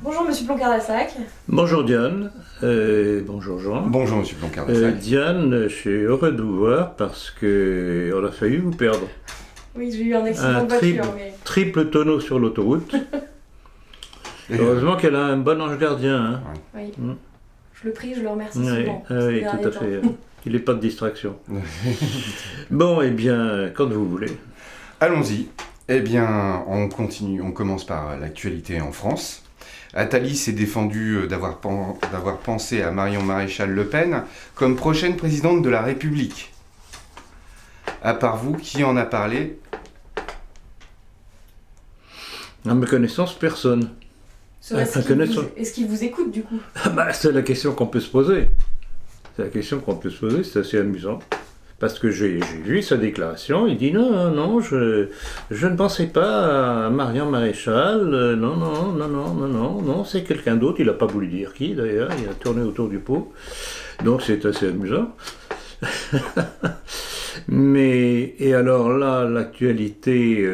Bonjour Monsieur Blanc-Cardassac. Bonjour Diane, bonjour Jean. Bonjour Monsieur Blanc-Cardassac. Diane, je suis heureux de vous voir parce qu'on a failli vous perdre. Oui, j'ai eu un accident de voiture, mais... Triple tonneau sur l'autoroute. Heureusement qu'elle a un bon ange gardien. Hein. Oui. Mm. Je le prie, je le remercie Oui, souvent. oui, tout à fait. Il n'est pas de distraction. Bon, eh bien, quand vous voulez. Allons-y. Eh bien, on continue. On commence par l'actualité en France. Attali s'est défendu d'avoir pensé à Marion Maréchal Le Pen comme prochaine présidente de la République. À part vous, qui en a parlé? À ma connaissance, personne. Est-ce qu'il vous écoute du coup? C'est la question qu'on peut se poser. C'est assez amusant. Parce que j'ai lu sa déclaration, il dit non, je ne pensais pas à Marion Maréchal, non, c'est quelqu'un d'autre, il n'a pas voulu dire qui d'ailleurs, il a tourné autour du pot, donc c'est assez amusant. Et alors là, l'actualité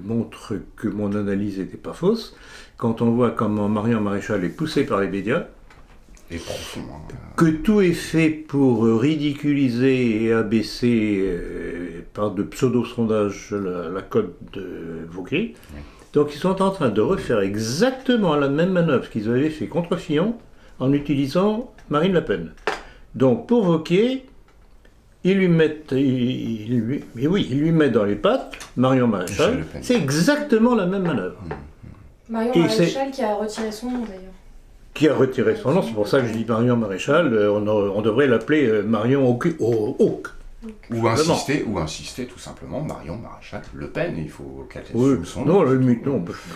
montre que mon analyse n'était pas fausse, quand on voit comment Marion Maréchal est poussée par les médias, Et profond. Que tout est fait pour ridiculiser et abaisser par de pseudo-sondages la cote de Wauquiez. Oui. Donc ils sont en train de refaire exactement la même manœuvre qu'ils avaient fait contre Fillon en utilisant Marine Le Pen. Donc pour Wauquiez, ils lui mettent dans les pattes Marion Maréchal. C'est exactement la même manœuvre. Marion Maréchal qui a retiré son nom d'ailleurs. Qui a retiré son nom, c'est pour ça que je dis Marion Maréchal, on devrait l'appeler Marion Hawk. Ou insister tout simplement Marion Maréchal Le Pen, il faut qu'elle ait son nom. Non, je me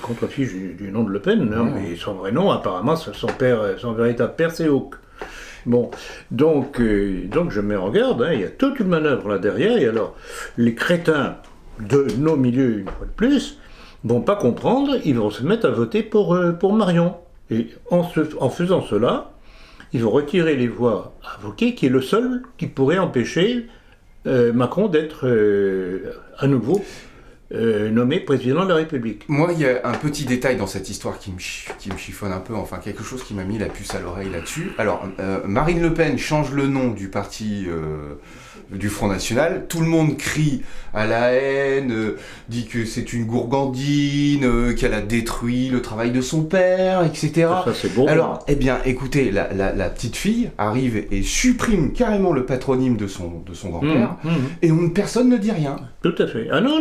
contrefiche du nom de Le Pen, mais son vrai nom, apparemment, son véritable père, c'est Hawk. Bon, donc je mets en garde, il y a toute une manœuvre là derrière, et alors les crétins de nos milieux, une fois de plus, vont pas comprendre, ils vont se mettre à voter pour Marion. Et en faisant cela, ils vont retirer les voix à Wauquiez, qui est le seul qui pourrait empêcher Macron d'être à nouveau nommé président de la République. Moi, il y a un petit détail dans cette histoire qui me chiffonne un peu, enfin quelque chose qui m'a mis la puce à l'oreille là-dessus. Alors, Marine Le Pen change le nom du parti du Front National, tout le monde crie à la haine, dit que c'est une gourgandine, qu'elle a détruit le travail de son père, etc. Ça c'est beau. Alors, eh bien, écoutez, la petite fille arrive et supprime carrément le patronyme de son grand-père, et personne ne dit rien. Tout à fait. Ah non,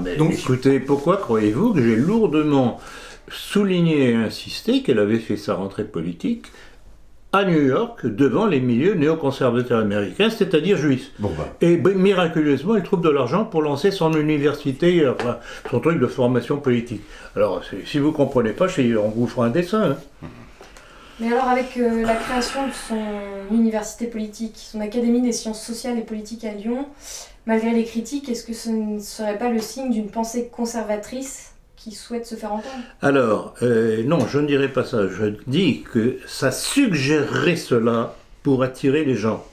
mais donc, écoutez, pourquoi croyez-vous que j'ai lourdement souligné et insisté qu'elle avait fait sa rentrée politique à New York, devant les milieux néoconservateurs américains, c'est-à-dire juifs. Et miraculeusement, elle trouve de l'argent pour lancer son université, enfin, son truc de formation politique. Alors, si vous ne comprenez pas, on vous fera un dessin. Hein. Mais alors, avec la création de son université politique, son académie des sciences sociales et politiques à Lyon, malgré les critiques, est-ce que ce ne serait pas le signe d'une pensée conservatrice qui souhaite se faire entendre? Alors, non, je ne dirais pas ça. Je dis que ça suggérerait cela pour attirer les gens.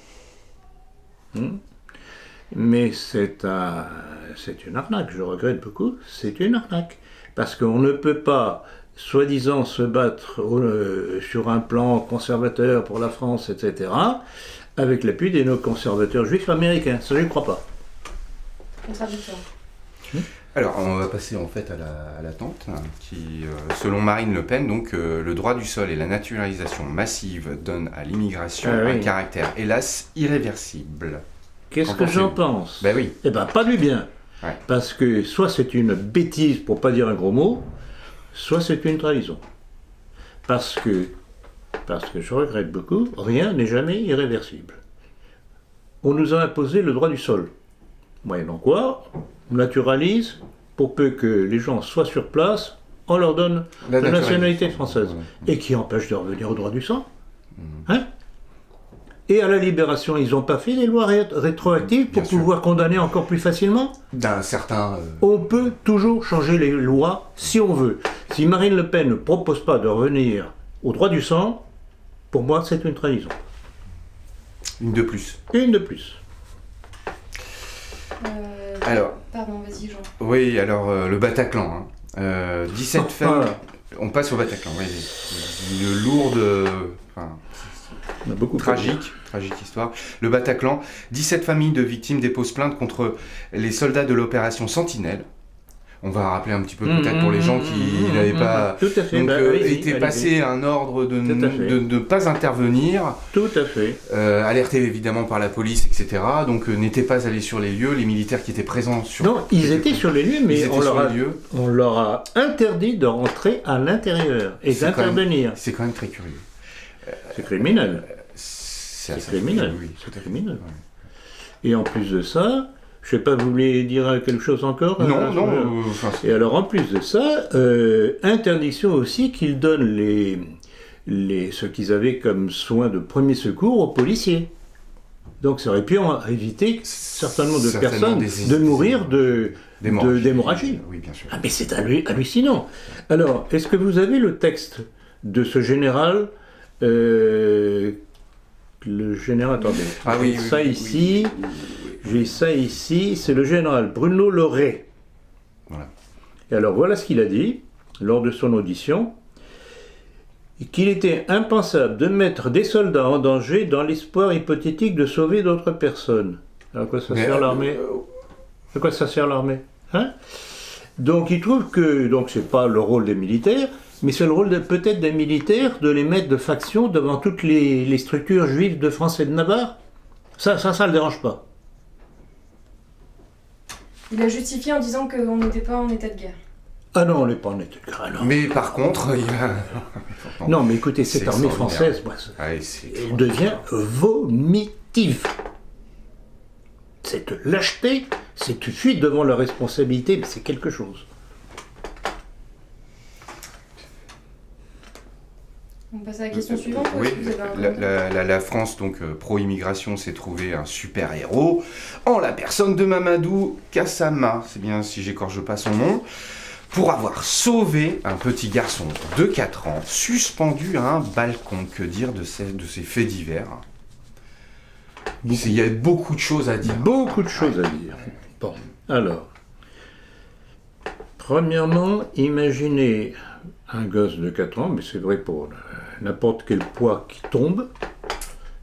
Mais c'est une arnaque, je regrette beaucoup, c'est une arnaque. Parce qu'on ne peut pas, soi-disant, se battre sur un plan conservateur pour la France, etc., avec l'appui des néoconservateurs juifs américains. Ça, je ne crois pas. Contradictoire. Alors, on va passer en fait à l'attente, qui, selon Marine Le Pen, donc, le droit du sol et la naturalisation massive donnent à l'immigration un caractère, hélas, irréversible. Qu'est-ce que j'en pense? Ben oui. Eh ben, pas du bien. Ouais. Parce que soit c'est une bêtise, pour pas dire un gros mot, soit c'est une trahison. Parce que je regrette beaucoup, rien n'est jamais irréversible. On nous a imposé le droit du sol. Moyennant quoi, on naturalise, pour peu que les gens soient sur place, on leur donne la nationalité française. Ouais. Et qui empêche de revenir au droit du sang. Hein? Et à la Libération, ils n'ont pas fait des lois rétroactives pour pouvoir condamner encore plus facilement? D'un certain... On peut toujours changer les lois si on veut. Si Marine Le Pen ne propose pas de revenir au droit du sang, pour moi, c'est une trahison. Une de plus. Une de plus. Alors... Pardon, vas-y Jean. Oui, alors le Bataclan. 17 familles... On passe au Bataclan, oui. Une lourde... tragique histoire. Le Bataclan, 17 familles de victimes déposent plainte contre les soldats de l'opération Sentinelle. On va rappeler un petit peu peut-être pour les gens qui n'avaient pas... Tout à fait. Donc, allez-y, était passé un ordre de ne pas intervenir. Tout à fait. Alerté évidemment par la police, etc. Donc n'étaient pas allés sur les lieux. Les militaires qui étaient présents sur... Non, ils étaient sur les lieux, mais on leur a interdit de rentrer à l'intérieur et d'intervenir. C'est quand même très curieux. C'est criminel. C'est criminel. Oui, c'est criminel. Ouais. Et en plus de ça, je sais pas, vous voulez dire quelque chose encore? Non. Et alors en plus de ça, interdiction aussi qu'ils donnent ce qu'ils avaient comme soins de premier secours aux policiers. Donc ça aurait pu éviter certainement de personnes de mourir d'hémorragie. Oui, bien sûr. Ah, mais c'est hallucinant. Alors, est-ce que vous avez le texte de ce général? Le général, attendez. Ah oui, ça ici. J'ai ça ici. C'est le général Bruno Leray. Voilà. Et alors voilà ce qu'il a dit lors de son audition. Qu'il était impensable de mettre des soldats en danger dans l'espoir hypothétique de sauver d'autres personnes. Alors à quoi ça sert l'armée? À quoi ça sert l'armée? Hein? Donc il trouve que c'est pas le rôle des militaires, mais c'est le rôle peut-être des militaires de les mettre de faction devant toutes les structures juives de France et de Navarre. Ça le dérange pas. Il a justifié en disant qu'on n'était pas en état de guerre. Ah non, on n'est pas en état de guerre. Non. Mais par contre, il a... Non, mais écoutez, cette armée française, elle devient vomitive. Cette lâcheté, cette fuite devant la responsabilité, mais c'est quelque chose. On passe à la question suivante. Oui, la France, donc pro-immigration, s'est trouvé un super-héros en la personne de Mamadou Gassama, c'est bien si j'écorche pas son nom, pour avoir sauvé un petit garçon de 4 ans suspendu à un balcon. Que dire de ces faits divers? Il y a beaucoup de choses à dire. Beaucoup de choses à dire. Bon, alors, premièrement, imaginez un gosse de 4 ans, mais c'est vrai pour n'importe quel poids qui tombe,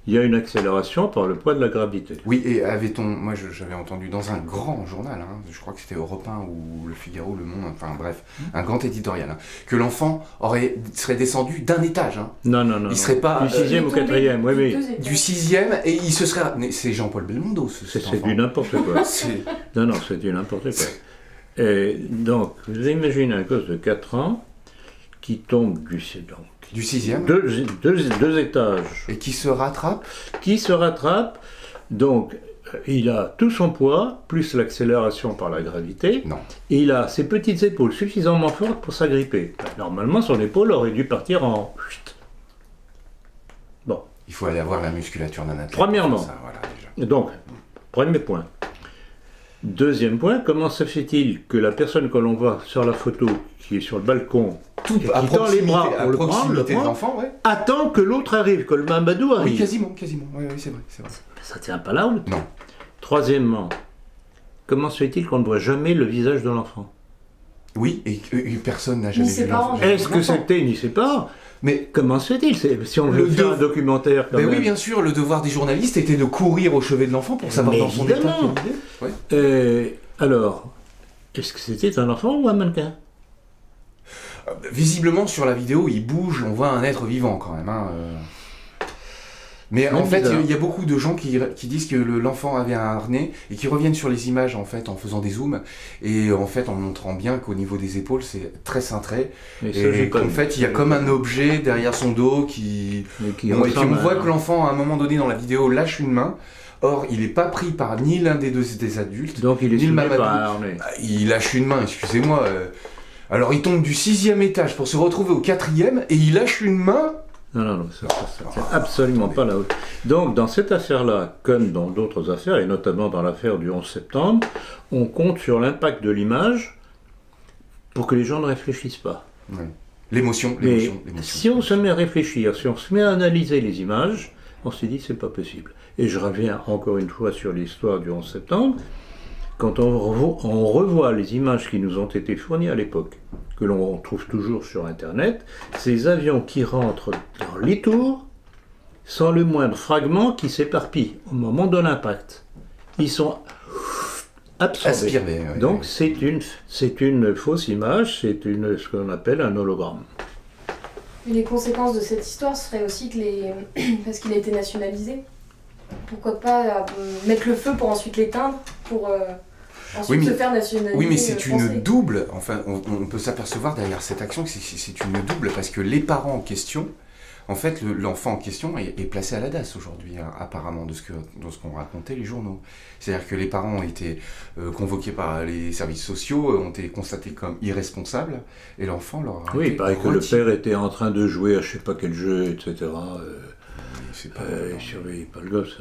il y a une accélération par le poids de la gravité. Oui, et moi j'avais entendu dans un grand journal, je crois que c'était Europe 1 ou Le Figaro, Le Monde, enfin bref, un grand éditorial, que l'enfant serait descendu d'un étage. Non. Il serait pas... Du 6e au 4e, oui. Du 6e, et il se serait... C'est Jean-Paul Belmondo, c'est du n'importe quoi. Non, c'est du n'importe quoi. Et donc, vous imaginez un gosse de 4 ans qui tombe du 6e, deux étages. Et qui se rattrape. Donc, il a tout son poids, plus l'accélération par la gravité. Non. Et il a ses petites épaules suffisamment fortes pour s'agripper. Normalement, son épaule aurait dû partir en... Bon. Il faut aller avoir la musculature d'un athlète. Premièrement. Ça, voilà, déjà. Donc, premier point. Deuxième point, comment se fait-il que la personne que l'on voit sur la photo, qui est sur le balcon, qui tend les bras pour le prendre, attend que l'autre arrive, que le Mamadou arrive? Oui, quasiment. Oui, c'est vrai. Ça tient pas la route. Non. Troisièmement, comment se fait-il qu'on ne voit jamais le visage de l'enfant? Oui, et personne n'a jamais vu l'enfant. Est-ce que c'était ni ses parents? Mais comment se fait-il? Si on veut faire un documentaire quand même. Oui, bien sûr, le devoir des journalistes était de courir au chevet de l'enfant pour savoir dans son état. Alors, est-ce que c'était un enfant ou un mannequin? Visiblement, sur la vidéo, il bouge, on voit un être vivant quand même. Mais en fait, il y a beaucoup de gens qui disent que l'enfant avait un harnais et qui reviennent sur les images en fait en faisant des zooms et en fait en montrant bien qu'au niveau des épaules c'est très cintré et qu'en fait il y a comme un objet derrière son dos et puis on voit que l'enfant à un moment donné dans la vidéo lâche une main. Or, il n'est pas pris par ni l'un des adultes, donc il est ni le Mamadou. Par un harnais. Il lâche une main, excusez-moi. Alors il tombe du 6e étage pour se retrouver au 4e et il lâche une main. Non, ça tient absolument pas la haute. Donc, dans cette affaire-là, comme dans d'autres affaires, et notamment dans l'affaire du 11 septembre, on compte sur l'impact de l'image pour que les gens ne réfléchissent pas. Ouais. L'émotion. Si on se met à réfléchir, si on se met à analyser les images, on s'est dit c'est pas possible. Et je reviens encore une fois sur l'histoire du 11 septembre. Quand on revoit les images qui nous ont été fournies à l'époque, que l'on trouve toujours sur Internet, ces avions qui rentrent dans les tours sans le moindre fragment qui s'éparpille au moment de l'impact. Ils sont absorbés. Aspirés, ouais. Donc c'est une fausse image, c'est ce qu'on appelle un hologramme. Et les conséquences de cette histoire seraient aussi que parce qu'il a été nationalisé, pourquoi pas mettre le feu pour ensuite l'éteindre, pour ensuite se faire nationaliser. Oui, mais c'est une double, enfin on peut s'apercevoir derrière cette action que c'est une double, parce que les parents en question, en fait l'enfant en question est placé à la DAS aujourd'hui, hein, apparemment, de ce qu'ont raconté les journaux. C'est-à-dire que les parents ont été convoqués par les services sociaux, ont été constatés comme irresponsables, et l'enfant leur a Oui, il paraît que le père était en train de jouer à je sais pas quel jeu, etc. Il surveillait pas le gosse.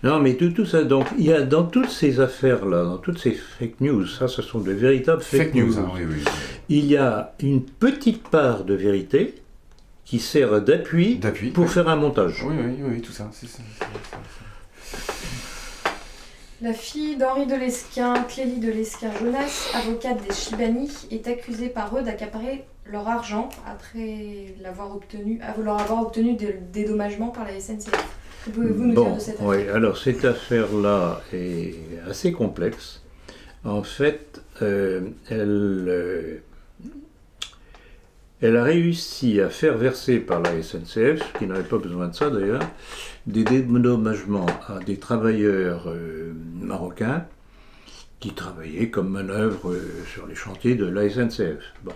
Non, mais tout ça, donc, il y a dans toutes ces affaires-là, dans toutes ces fake news, ça, ce sont de véritables fake news. Hein, oui. Il y a une petite part de vérité qui sert d'appui pour faire un montage. Oui, tout ça. C'est ça. La fille d'Henri de Lesquen, Clélie de Lesquen-Jonas, avocate des Chibani, est accusée par eux d'accaparer leur argent après leur avoir obtenu des dédommagements par la SNCF. Pouvez-vous nous dire de cette affaire ? Oui, alors cette affaire-là est assez complexe. En fait, elle a réussi à faire verser par la SNCF, qui n'avait pas besoin de ça d'ailleurs, des dédommagements à des travailleurs marocains qui travaillaient comme manœuvre sur les chantiers de la SNCF. Bon.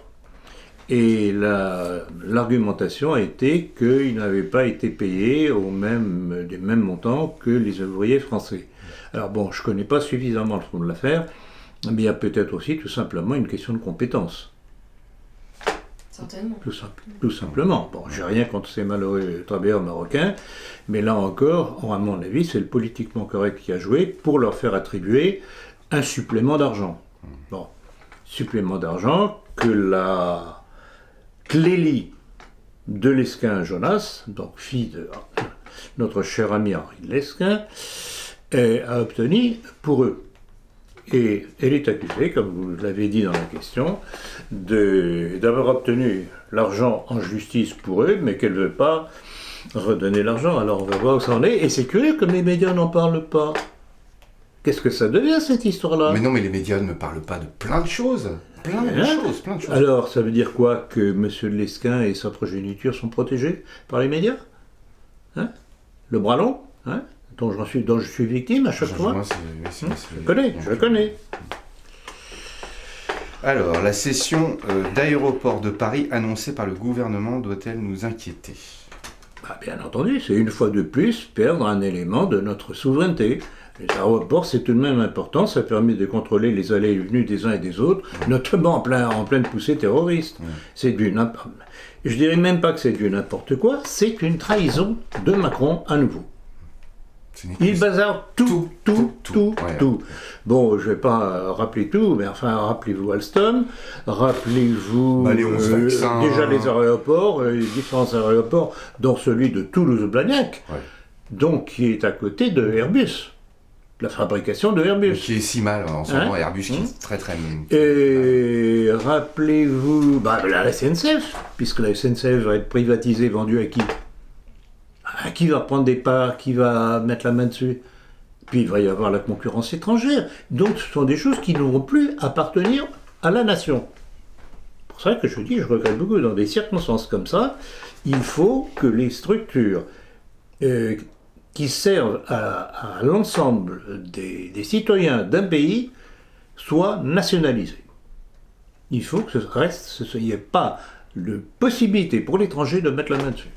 Et l'argumentation a été qu'ils n'avaient pas été payés des mêmes montants que les ouvriers français. Alors bon, je ne connais pas suffisamment le fond de l'affaire, mais il y a peut-être aussi tout simplement une question de compétence. Certainement. Tout simplement. Bon, j'ai rien contre ces malheureux travailleurs marocains, mais là encore, à mon avis, c'est le politiquement correct qui a joué pour leur faire attribuer un supplément d'argent. Bon, supplément d'argent que la Clélie de Lesquen-Jonas, donc fille de notre cher ami Henri de Lesquen, a obtenu pour eux. Et elle est accusée, comme vous l'avez dit dans la question, d'avoir obtenu l'argent en justice pour eux, mais qu'elle ne veut pas redonner l'argent. Alors on va voir où ça en est. Et c'est curieux comme les médias n'en parlent pas. Qu'est-ce que ça devient cette histoire-là ? Mais non, mais les médias ne parlent pas de plein de choses. Plein de choses. Alors ça veut dire quoi ? Que M. de Lesquen et sa progéniture sont protégés par les médias ? Hein ? Le bras long ? Hein ? dont je suis victime à chaque fois. Je le connais. Alors, la cession d'aéroport de Paris annoncée par le gouvernement doit-elle nous inquiéter ? Bien entendu, c'est une fois de plus perdre un élément de notre souveraineté. Les aéroports, c'est tout de même important, ça permet de contrôler les allées et venues des uns et des autres, notamment en pleine poussée terroriste. C'est je dirais même pas que c'est du n'importe quoi, c'est une trahison de Macron à nouveau. Il bazarde tout. Bon, je ne vais pas rappeler tout, mais enfin, rappelez-vous Alstom, rappelez-vous déjà les aéroports, les différents aéroports, dont celui de Toulouse-Blagnac, donc qui est à côté de Airbus, la fabrication de Airbus. Qui est si mal en ce moment, Airbus qui est très très... Et rappelez-vous la SNCF, puisque la SNCF va être privatisée, vendue à qui ? Qui va prendre des parts, qui va mettre la main dessus ? Puis il va y avoir la concurrence étrangère. Donc ce sont des choses qui ne vont plus appartenir à la nation. C'est pour ça que je dis, je regrette beaucoup, dans des circonstances comme ça, il faut que les structures qui servent à l'ensemble des citoyens d'un pays soient nationalisées. Il faut que il n'y ait pas de possibilité pour l'étranger de mettre la main dessus.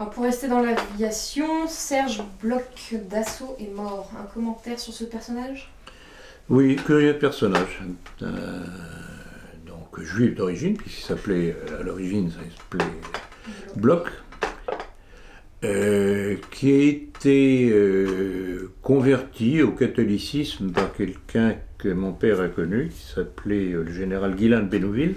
Alors pour rester dans l'aviation, Serge Bloch d'Assaut est mort. Un commentaire sur ce personnage ? Oui, curieux personnage. Donc donc juif d'origine, puisqu'il s'appelait, à l'origine, ça s'appelait Bloch, qui a été converti au catholicisme par quelqu'un que mon père a connu, qui s'appelait le général Guillain de Bénouville.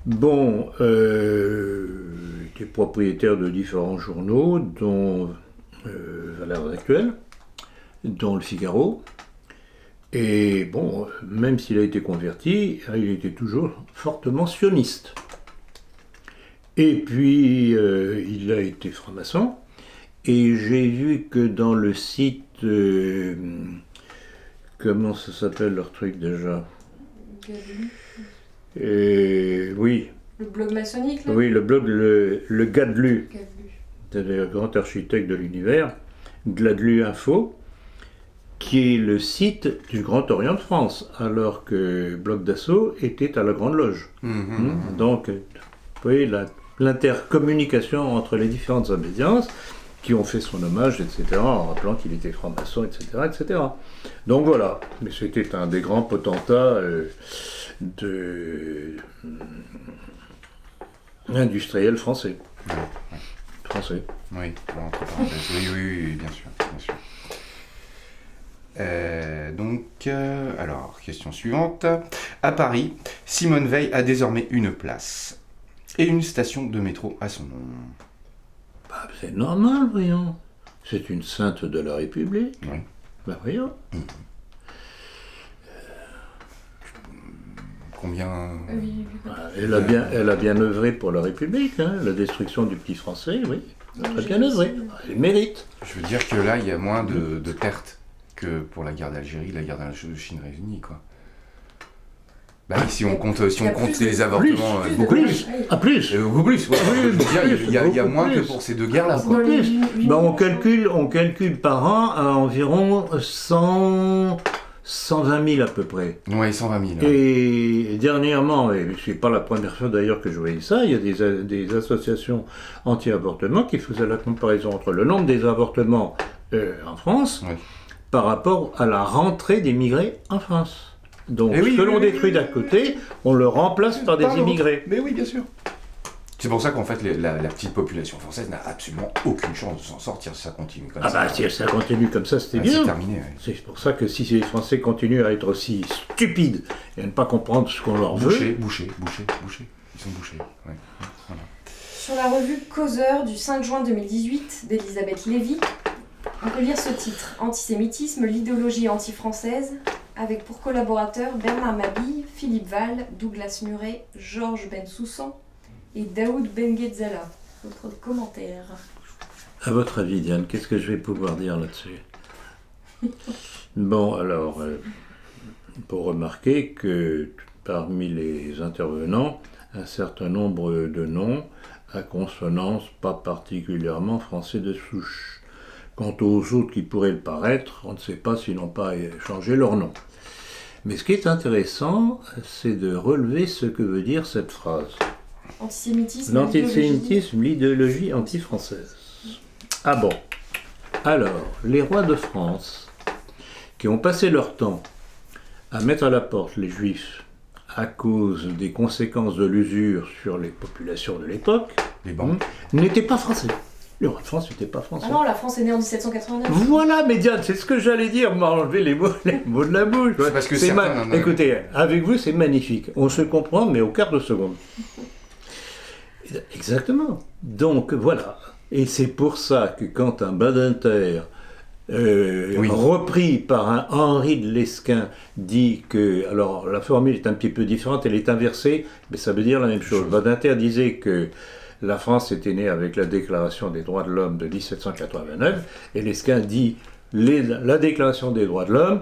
Bon, il était propriétaire de différents journaux, dont Valeurs Actuelles, dont Le Figaro. Et bon, même s'il a été converti, il était toujours fortement sioniste. Et puis, il a été franc-maçon. Et j'ai vu que dans le site... comment ça s'appelle leur truc déjà? Oui. Le blog maçonnique, là? Oui, le blog, le Gadelu, le grand architecte de l'univers, Gadelu Info, qui est le site du Grand Orient de France, alors que Bloc d'Assaut était à la Grande Loge. Donc, vous voyez, l'intercommunication entre les différentes obédiences qui ont fait son hommage, etc., en rappelant qu'il était franc-maçon, etc., etc. Donc voilà, mais c'était un des grands potentats industriels français. Français. Oui, entre parenthèses. Oui, bien sûr. Alors, question suivante. À Paris, Simone Veil a désormais une place et une station de métro à son nom. Bah, c'est normal, voyons. C'est une sainte de la République. Oui. Bah, voyons. Combien... Elle a bien œuvré pour la République, hein. La destruction du petit français, oui. Elle a bien œuvré. Elle mérite. Je veux dire que là, il y a moins de pertes que pour la guerre d'Algérie, la guerre d'Indochine réunie, quoi. Bah oui, si on compte les avortements, beaucoup plus. Beaucoup plus. Ouais. Il y a moins que pour ces deux guerres-là. Beaucoup plus. Bah, on calcule par an à environ 120 000 à peu près. Oui, 120 000. Et dernièrement, et c'est pas la première fois d'ailleurs que je voyais ça, il y a des associations anti-avortement qui faisaient la comparaison entre le nombre des avortements en France par rapport à la rentrée d'immigrés en France. Donc, ce que l'on détruit d'un côté, on le remplace par des immigrés. Mais oui, bien sûr. C'est pour ça qu'en fait, la petite population française n'a absolument aucune chance de s'en sortir si ça continue comme ça. Ah bah, si ça continue comme ça, c'était bien. C'est terminé, ouais. C'est pour ça que si les Français continuent à être aussi stupides et à ne pas comprendre ce qu'on leur veut... Boucher. Ils sont bouchés, ouais. Voilà. Sur la revue Causeur du 5 juin 2018 d'Elisabeth Lévy, on peut lire ce titre, Antisémitisme, l'idéologie anti-française, avec pour collaborateurs Bernard Mabille, Philippe Val, Douglas Murray, Georges Bensoussan et Daoud Benguetzala. Votre commentaire? À votre avis, Diane, qu'est-ce que je vais pouvoir dire là-dessus? Bon, alors, pour remarquer que parmi les intervenants, un certain nombre de noms à consonance pas particulièrement français de souche. Quant aux autres qui pourraient le paraître, on ne sait pas s'ils n'ont pas changé leur nom. Mais ce qui est intéressant, c'est de relever ce que veut dire cette phrase. L'antisémitisme, l'idéologie anti-française. Ah bon. Alors, les rois de France, qui ont passé leur temps à mettre à la porte les juifs à cause des conséquences de l'usure sur les populations de l'époque, n'étaient pas français. Le roi de France n'était pas français. Ah non, la France est née en 1789. Voilà, Médiane, c'est ce que j'allais dire, m'a enlevé les mots de la bouche. C'est parce que Écoutez, avec vous, c'est magnifique. On se comprend, mais au quart de seconde. Exactement. Donc, voilà. Et c'est pour ça que quand un Badinter, repris par un Henri de Lesquen, dit que... Alors, la formule est un petit peu différente, elle est inversée, mais ça veut dire la même chose. Badinter disait que la France était née avec la Déclaration des droits de l'homme de 1789, et Lesquen dit la Déclaration des droits de l'homme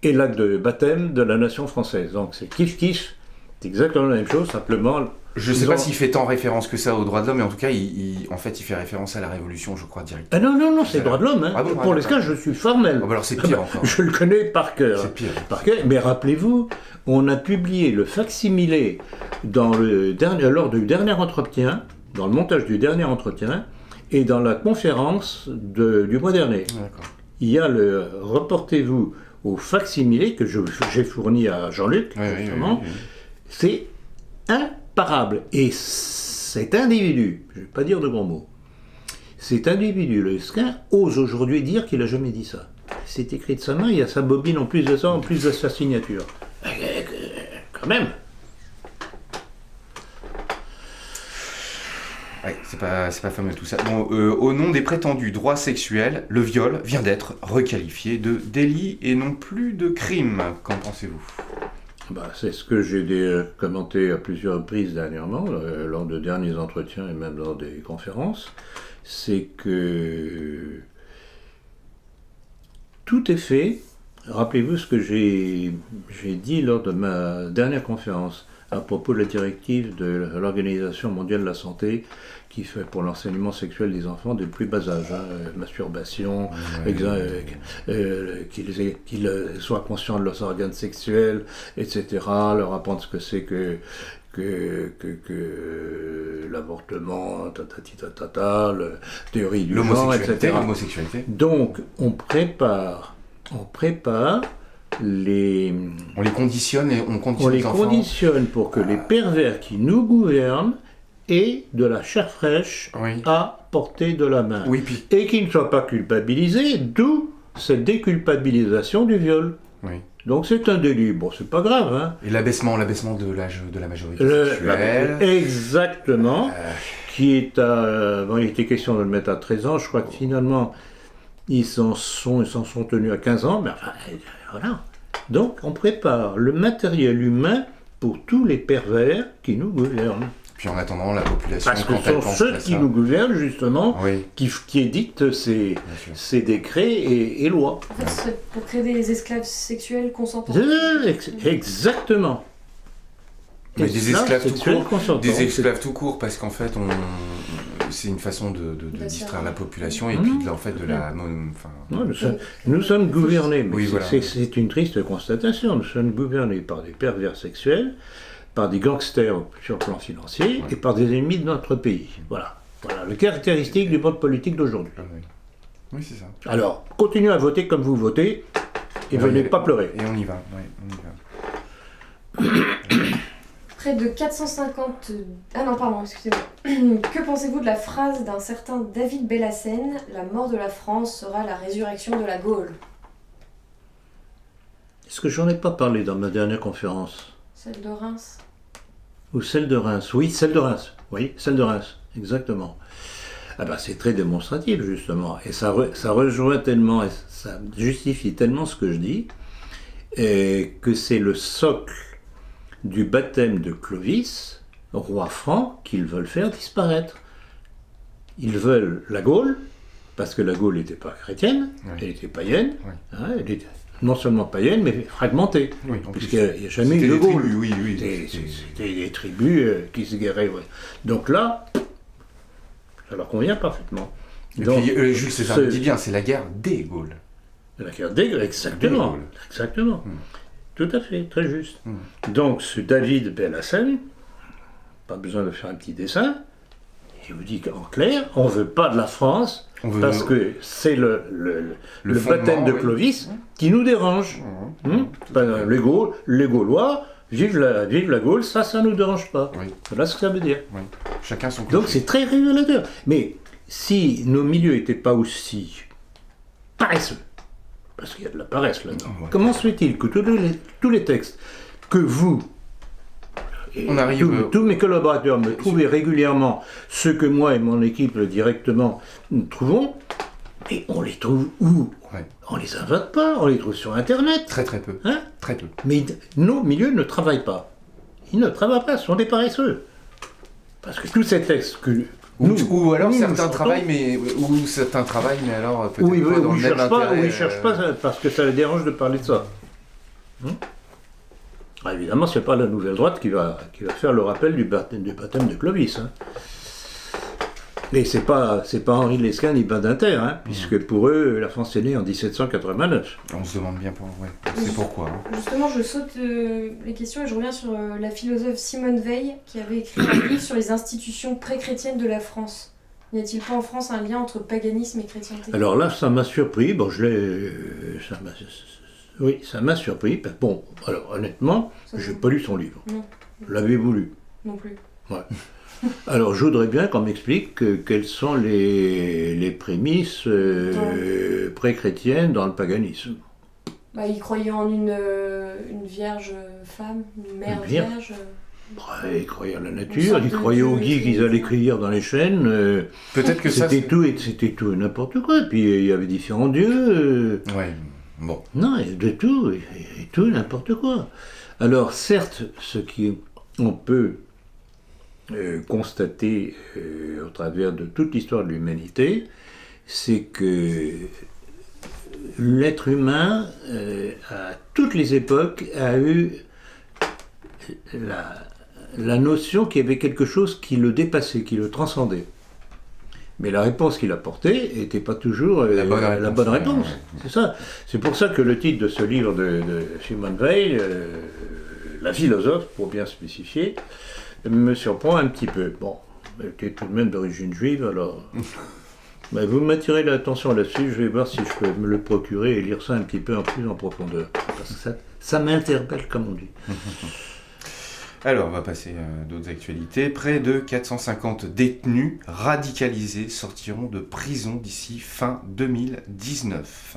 et l'acte de baptême de la nation française. Donc c'est kiff-kiff, c'est exactement la même chose, simplement... Je ne sais pas s'il fait tant référence que ça aux droits de l'homme, mais en tout cas, il fait référence à la Révolution, je crois, directement. Ah non, c'est les droits de l'homme. Hein. Pour Lesquen, je suis formel. Oh, bah alors c'est pire encore. Je le connais par cœur. C'est pire. Mais rappelez-vous, on a publié le facsimilé lors du dernier entretien, dans le montage du dernier entretien, et dans la conférence du mois dernier. D'accord. Il y a reportez-vous au facsimilé que j'ai fourni à Jean-Luc, justement. C'est imparable. Et cet individu, je ne vais pas dire de gros mots, cet individu, le Lesquin, ose aujourd'hui dire qu'il n'a jamais dit ça. C'est écrit de sa main, il y a sa bobine en plus de ça, en plus de sa signature. Quand même. Ouais, c'est pas fameux tout ça. Bon, au nom des prétendus droits sexuels, le viol vient d'être requalifié de délit et non plus de crime. Qu'en pensez-vous ? C'est ce que j'ai commenté à plusieurs reprises dernièrement, lors de derniers entretiens et même lors des conférences. C'est que tout est fait. Rappelez-vous ce que j'ai dit lors de ma dernière conférence à propos de la directive de l'Organisation mondiale de la santé qui fait pour l'enseignement sexuel des enfants dès le plus bas âge, masturbation, qu'ils soient conscients de leurs organes sexuels, etc., leur apprendre ce que c'est que l'avortement, la théorie du genre, etc. L'homosexualité. Donc, on prépare on les conditionne et on conditionne les les enfants. conditionne pour que les pervers qui nous gouvernent aient de la chair fraîche à portée de la main. Oui, puis... Et qu'ils ne soient pas culpabilisés, d'où cette déculpabilisation du viol. Oui. Donc c'est un délit. Bon, c'est pas grave, hein. Et l'abaissement de l'âge de la majorité sexuelle. Exactement. Qui est à... Bon, il était question de le mettre à 13 ans. Je crois que finalement, ils s'en sont tenus à 15 ans. Mais enfin, voilà. Donc, on prépare le matériel humain pour tous les pervers qui nous gouvernent. Puis en attendant, la population, parce que ce sont ceux qui nous gouvernent, justement, qui éditent ces décrets et lois. En fait, c'est pour créer des esclaves sexuels consentants. Exactement. Mais des esclaves tout court, parce qu'en fait, c'est une façon de distraire la population et puis en fait de la... nous sommes gouvernés, mais voilà. C'est une triste constatation. Nous sommes gouvernés par des pervers sexuels, par des gangsters sur le plan financier et par des ennemis de notre pays. Voilà le caractéristique du monde politique d'aujourd'hui. Oui, c'est ça. Alors, continuez à voter comme vous votez et venez pas pleurer. Et on y va, Près de 450... Ah non, pardon, excusez-moi. Que pensez-vous de la phrase d'un certain David Bellassène « La mort de la France sera la résurrection de la Gaule » ? Est-ce que j'en ai pas parlé dans ma dernière conférence ? Celle de Reims ? Ou celle de Reims ? Oui, celle de Reims. Oui, celle de Reims, exactement. C'est très démonstratif, justement. Et ça rejoint tellement, et ça justifie tellement ce que je dis, que c'est le socle du baptême de Clovis, roi franc, qu'ils veulent faire disparaître. Ils veulent la Gaule, parce que la Gaule n'était pas chrétienne, elle était païenne, elle était non seulement païenne, mais fragmentée, puisqu'il n'y a jamais eu de Gaule. C'était des tribus qui se guerraient. Donc là, ça leur convient parfaitement. Et donc, puis Jules César dit bien, c'est la guerre des Gaules. La guerre des Gaules, exactement. Exactement. Tout à fait, très juste. Donc, ce David Bellassène, pas besoin de faire un petit dessin, il vous dit qu'en clair, on ne veut pas de la France, parce que c'est le baptême de Clovis qui nous dérange. Les Gaulois, vive la Gaule, ça ne nous dérange pas. Voilà ce que ça veut dire. Chacun son Donc c'est très révélateur. Mais si nos milieux n'étaient pas aussi paresseux, parce qu'il y a de la paresse là-dedans, comment se fait-il que tous les textes que vous, tous mes collaborateurs me trouvent régulièrement, ceux que moi et mon équipe directement nous trouvons, et on les trouve où ? On les invente pas, on les trouve sur Internet. Très peu. Très peu. Mais nos milieux ne travaillent pas. Ils ne travaillent pas, ce sont des paresseux. Parce que tous ces textes que ou alors certains travaillent, mais alors peut-être pas dans le même intérêt. Ou ils cherchent pas parce que ça les dérange de parler de ça. Évidemment, c'est pas la nouvelle droite qui va faire le rappel du baptême de Clovis. Mais c'est pas Henri Lesquin ni Badinter, puisque pour eux, la France est née en 1789. On se demande bien c'est pourquoi. Justement, je saute les questions et je reviens sur la philosophe Simone Veil, qui avait écrit un livre sur les institutions pré-chrétiennes de la France. N'y a-t-il pas en France un lien entre paganisme et chrétienté ? Alors là, ça m'a surpris. Bon, ça m'a surpris. Bon, alors honnêtement, je n'ai pas lu son livre. Non. l'avez voulu. Non plus. Ouais. Alors, je voudrais bien qu'on m'explique quelles sont les prémices pré-chrétiennes dans le paganisme. Bah, ils croyaient en une vierge femme, une mère vierge. Ils croyaient à la nature, ils croyaient aux guides qu'ils allaient cueillir dans les chênes. Peut-être que c'était tout et n'importe quoi. Puis il y avait différents dieux. Ouais, bon. Non, de tout, et tout et n'importe quoi. Alors, certes, ce qu'on peut constater au travers de toute l'histoire de l'humanité, c'est que l'être humain, à toutes les époques, a eu la notion qu'il y avait quelque chose qui le dépassait, qui le transcendait. Mais la réponse qu'il apportait n'était pas toujours la bonne réponse. C'est ça. C'est pour ça que le titre de ce livre de Simone Weil, la philosophe, pour bien spécifier, me surprend un petit peu. Bon, elle était tout de même d'origine juive, alors... Ben, vous m'attirez l'attention là-dessus, je vais voir si je peux me le procurer et lire ça un petit peu en plus en profondeur. Parce que ça m'interpelle, comme on dit. Alors, on va passer à d'autres actualités. Près de 450 détenus radicalisés sortiront de prison d'ici fin 2019.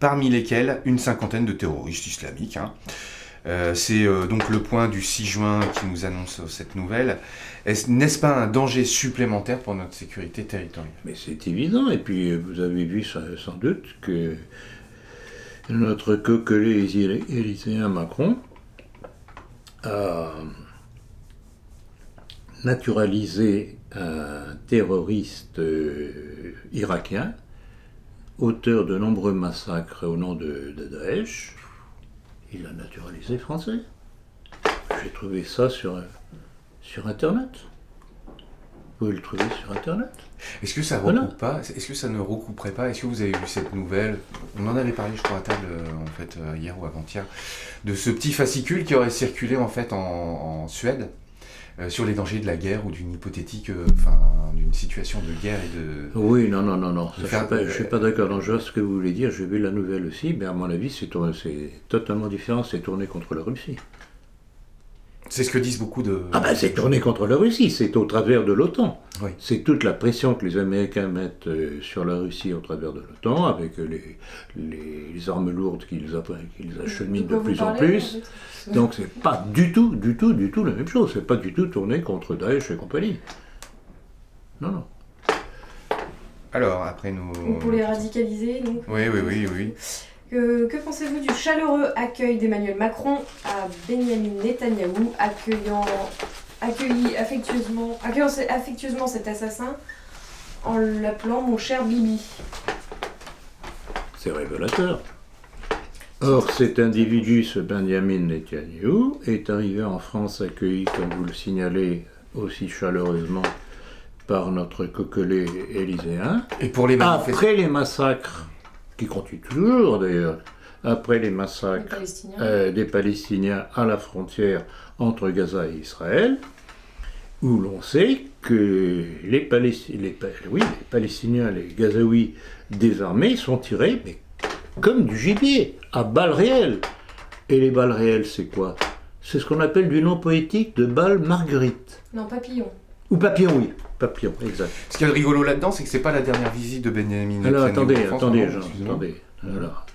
Parmi lesquels, une cinquantaine de terroristes islamiques. C'est donc le point du 6 juin qui nous annonce cette nouvelle. N'est-ce pas un danger supplémentaire pour notre sécurité territoriale ? Mais c'est évident, et puis vous avez vu sans doute que notre coquelet élyséen Macron a naturalisé un terroriste irakien, auteur de nombreux massacres au nom de Daesh. Il l'a naturalisé français. J'ai trouvé ça sur Internet. Vous pouvez le trouver sur Internet. Est-ce que ça recoupe pas ? Est-ce que ça ne recouperait pas ? Est-ce que vous avez vu cette nouvelle ? On en avait parlé, je crois, à table, en fait, hier ou avant-hier, de ce petit fascicule qui aurait circulé, en fait, en Suède, sur les dangers de la guerre ou d'une hypothétique, d'une situation de guerre et de... Oui, non. Je ne suis pas d'accord. Non, je vois ce que vous voulez dire. J'ai vu la nouvelle aussi, mais à mon avis, c'est totalement différent. C'est tourné contre la Russie. C'est ce que disent beaucoup de... Ah ben c'est tourné contre la Russie, c'est au travers de l'OTAN. Oui. C'est toute la pression que les Américains mettent sur la Russie au travers de l'OTAN, avec les armes lourdes qu'ils acheminent de plus en plus. Donc c'est pas du tout la même chose. C'est pas du tout tourné contre Daesh et compagnie. Non. Alors, après nous... Pour les radicaliser, donc... Oui. Que pensez-vous du chaleureux accueil d'Emmanuel Macron à Benyamin Netanyahou, accueillant affectueusement cet assassin en l'appelant mon cher Bibi? C'est révélateur. Or, cet individu, ce Benyamin Netanyahou, est arrivé en France accueilli, comme vous le signalez, aussi chaleureusement par notre coquelet élyséen. Et pour les après les massacres, qui continuent toujours d'ailleurs, après les massacres des Palestiniens à la frontière entre Gaza et Israël, où l'on sait que les Palestiniens, les Gazaouis désarmés sont tirés mais comme du gibier, à balles réelles. Et les balles réelles, c'est quoi ? C'est ce qu'on appelle du nom poétique de balles marguerite. Non, papillon. Ou papillon, oui. Papillon, exact. Ce qui est rigolo là-dedans, c'est que c'est pas la dernière visite de Benjamin Netanyahu. Alors attendez. Alors,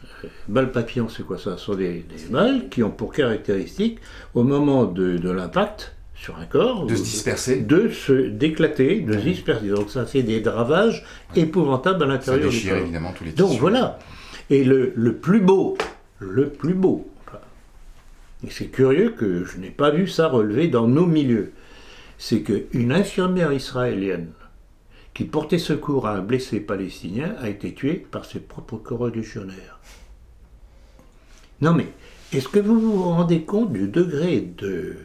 balles papillon, c'est quoi ça ? Ce sont des balles qui ont pour caractéristique, au moment de l'impact sur un corps, de se disperser, d'éclater, de se disperser. Donc ça fait des ravages épouvantables à l'intérieur du corps. Ça déchire évidemment tous les tissus. Donc voilà. Et le plus beau, et c'est curieux que je n'ai pas vu ça relevé dans nos milieux, c'est qu'une infirmière israélienne qui portait secours à un blessé palestinien a été tuée par ses propres coreligionnaires. Non mais, est-ce que vous vous rendez compte du degré de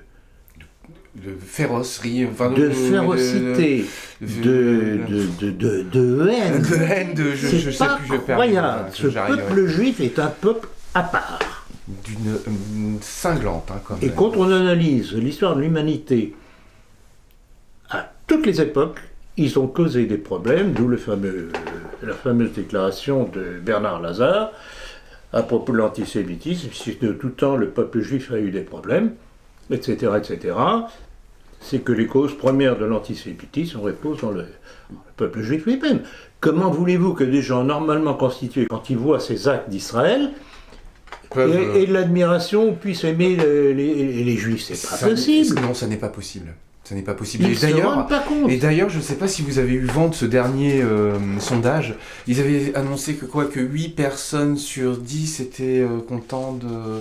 férocerie, de férocité, de haine. De haine, je sais plus, je perds. Incroyable. Ce peuple juif est un peuple à part. D'une cinglante, comme. Et quand on analyse l'histoire de l'humanité, à toutes les époques, ils ont causé des problèmes, d'où la fameuse déclaration de Bernard Lazare à propos de l'antisémitisme. Si de tout temps le peuple juif a eu des problèmes, etc., c'est que les causes premières de l'antisémitisme reposent dans le peuple juif lui-même. Comment voulez-vous que des gens normalement constitués, quand ils voient ces actes d'Israël, et de l'admiration puissent aimer les juifs? C'est pas possible. Non, ça n'est pas possible. Ça n'est pas possible. Ils se rendent pas compte. Et d'ailleurs, je ne sais pas si vous avez eu vent de ce dernier sondage. Ils avaient annoncé que 8 personnes sur 10 étaient contents de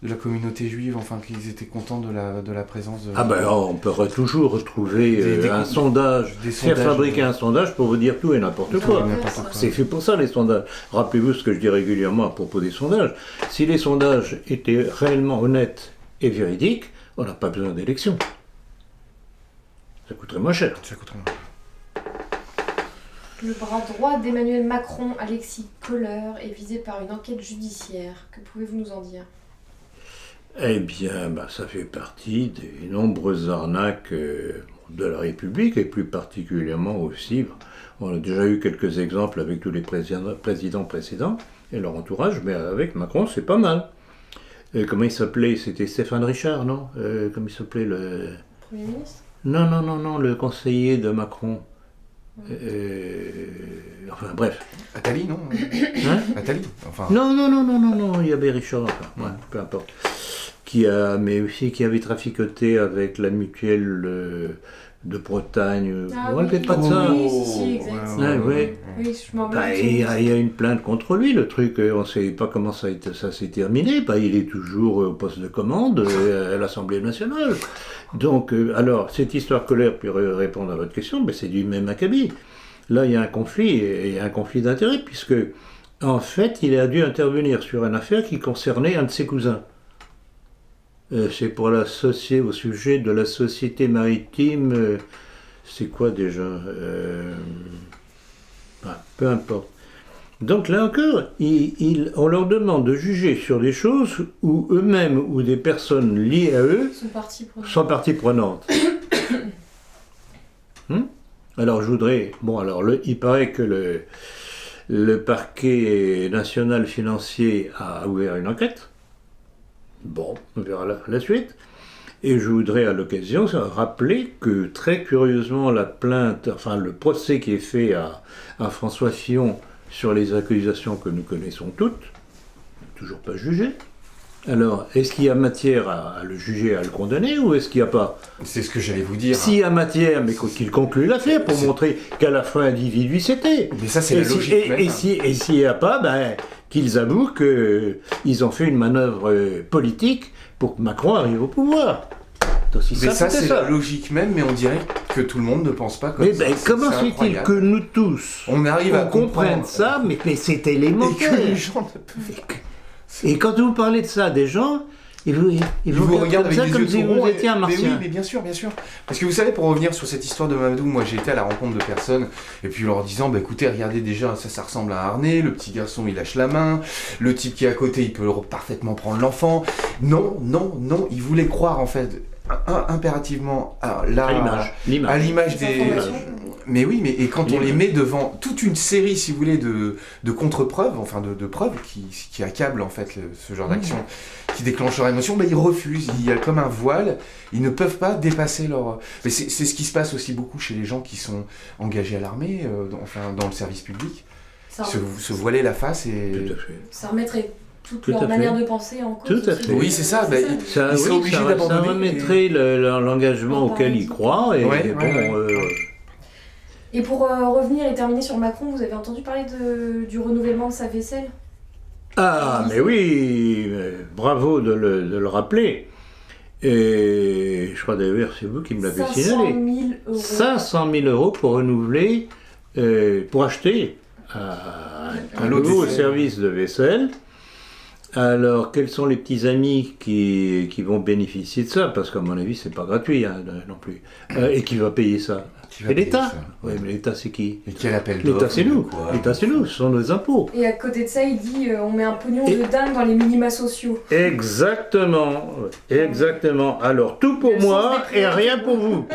la communauté juive, enfin qu'ils étaient contents de la présence de... Ah ben on peut toujours retrouver un sondage, faire fabriquer un sondage pour vous dire tout et n'importe quoi. C'est fait pour ça les sondages. Rappelez-vous ce que je dis régulièrement à propos des sondages. Si les sondages étaient réellement honnêtes et véridiques, on n'a pas besoin d'élections. Ça coûterait moins cher. Le bras droit d'Emmanuel Macron, Alexis Kohler, est visé par une enquête judiciaire. Que pouvez-vous nous en dire ? Eh bien, ça fait partie des nombreuses arnaques de la République, et plus particulièrement aussi, on a déjà eu quelques exemples avec tous les présidents précédents et leur entourage, mais avec Macron, c'est pas mal. Comment il s'appelait? C'était Stéphane Richard, non? Comment il s'appelait le... Premier ministre? Non, le conseiller de Macron. Enfin, bref. Attali, non? Hein? Attali, enfin... Non, il y avait Richard, enfin, ouais, peu importe. Mais aussi qui avait traficoté avec la mutuelle de Bretagne. Ah, vous ne oui. rappelez pas de ça? Si, exact. Oui, je m'en rappelle. il y a une plainte contre lui, le truc, on ne sait pas comment ça s'est terminé. Il est toujours au poste de commande à l'Assemblée nationale. Donc, alors, cette histoire colère, pour répondre à votre question, c'est du même acabit. Là, il y a un conflit, et il y a un conflit d'intérêts, puisque, en fait, il a dû intervenir sur une affaire qui concernait un de ses cousins. C'est pour l'associer au sujet de la société maritime. C'est quoi déjà peu importe. Donc là encore, on leur demande de juger sur des choses où eux-mêmes ou des personnes liées à eux sont partie prenante. Alors je voudrais... il paraît que le parquet national financier a ouvert une enquête. Bon, on verra la suite. Et je voudrais à l'occasion rappeler que très curieusement le procès qui est fait à François Fillon sur les accusations que nous connaissons toutes, toujours pas jugé. Alors, est-ce qu'il y a matière à le juger, à le condamner, ou est-ce qu'il n'y a pas? C'est ce que j'allais vous dire. S'il y a matière, mais qu'il conclue l'affaire pour montrer qu'à la fin, individu c'était. Mais ça, c'est la logique même. Et s'il n'y a pas, qu'ils avouent qu'ils ont fait une manœuvre politique pour que Macron arrive au pouvoir. Mais ça, c'est la logique même, mais on dirait que tout le monde ne pense pas comme ça. Mais comment se fait-il que nous tous, on arrive à comprendre ça, mais c'est élémentaire. Et que les gens ne peuvent pas. Et quand vous parlez de ça à des gens, ils vous regardent comme ça, comme si vous étiez un martien. Mais oui, mais bien sûr. Parce que vous savez, pour revenir sur cette histoire de Mamadou, moi j'ai été à la rencontre de personnes, et puis leur disant, écoutez, regardez déjà, ça ressemble à un harnais, le petit garçon il lâche la main, le type qui est à côté il peut parfaitement prendre l'enfant. Non, ils voulaient croire en fait, impérativement à l'image des... Mais oui, et quand on les met devant toute une série, si vous voulez, de contre-preuves, enfin de preuves qui accablent en fait ce genre d'action, qui déclenche leur émotion, ils refusent, il y a comme un voile, ils ne peuvent pas dépasser leur... Mais c'est ce qui se passe aussi beaucoup chez les gens qui sont engagés à l'armée, dans le service public, se voiler la face et... Tout à fait. Ça remettrait toute leur manière de penser en cause. Tout à fait. Oui, c'est ça. Ils sont obligés d'abandonner. Ça remettrait l'engagement auquel ils croient. Et pour revenir et terminer sur Macron, vous avez entendu parler du renouvellement de sa vaisselle? Ah, mais oui, bravo de le rappeler. Et je crois d'ailleurs c'est vous qui me l'avez signalé. 500 000 euros pour renouveler, pour acheter un nouveau service de vaisselle. Alors, quels sont les petits amis qui vont bénéficier de ça? Parce qu'à mon avis, c'est pas gratuit non plus. Et qui va payer ça? C'est l'État. Oui, mais l'État, c'est qui? Et quel appel d'offres? L'État, c'est nous. L'État, c'est nous. Ce sont nos impôts. Et à côté de ça, il dit on met un pognon de dingue dans les minima sociaux. Exactement. Alors, tout pour moi et rien pour vous.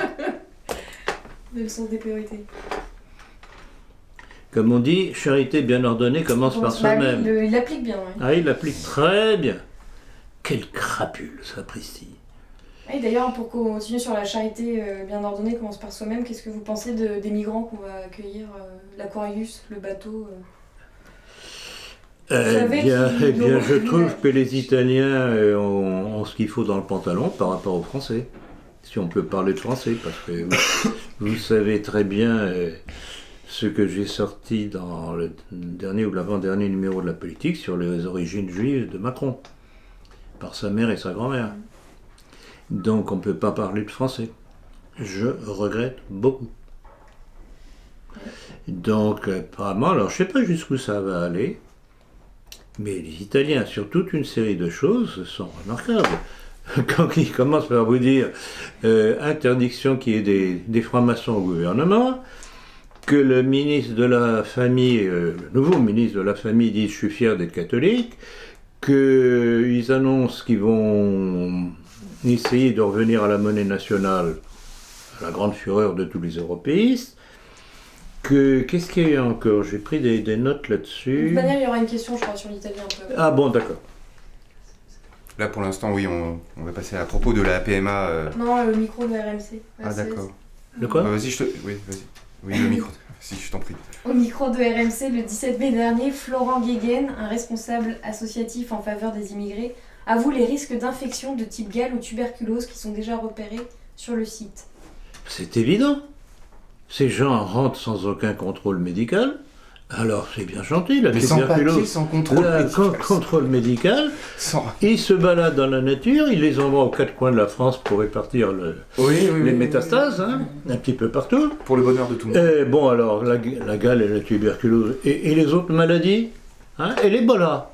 Le sens des priorités. Comme on dit, charité bien ordonnée commence par soi-même. Il l'applique bien. Ouais. Ah, il l'applique très bien. Quelle crapule, sapristi. Et d'ailleurs, pour continuer sur la charité bien ordonnée, commence par soi-même, qu'est-ce que vous pensez des migrants qu'on va accueillir, l'Aquarius, le bateau Je trouve que les Italiens ont ce qu'il faut dans le pantalon par rapport aux Français. Si on peut parler de français, parce que vous savez très bien ce que j'ai sorti dans le dernier ou l'avant-dernier numéro de la politique sur les origines juives de Macron, par sa mère et sa grand-mère. Donc on ne peut pas parler de français. Je regrette beaucoup. Donc apparemment, alors je ne sais pas jusqu'où ça va aller, mais les Italiens, sur toute une série de choses, sont remarquables. Quand ils commencent par vous dire interdiction qu'il y ait des francs-maçons au gouvernement, que le ministre de la Famille, le nouveau ministre de la Famille dit « je suis fier d'être catholique », qu'ils annoncent qu'ils vont essayer de revenir à la monnaie nationale, à la grande fureur de tous les européistes. Qu'est-ce qu'il y a eu encore? J'ai pris des notes là-dessus. De toute manière, il y aura une question, je crois, sur l'Italie un peu. Ah bon, d'accord. Là, pour l'instant, oui, on va passer à propos de la PMA. Non, le micro de RMC. Ah, d'accord. De quoi? Vas-y, Oui, vas-y. Oui, le micro. Si, je t'en prie. Au micro de RMC, le 17 mai dernier, Florent Guéguen, un responsable associatif en faveur des immigrés, avoue les risques d'infection de type gale ou tuberculose qui sont déjà repérés sur le site. C'est évident. Ces gens rentrent sans aucun contrôle médical. Alors, c'est bien gentil, la Mais sans tuberculose. papier, sans contrôle médical. Contrôle médical. Ils se baladent dans la nature, ils les envoient aux quatre coins de la France pour répartir les métastases, hein, un petit peu partout. Pour le bonheur de tout le monde. Bon, alors, la gale et la tuberculose. Et les autres maladies, hein, et l'Ebola.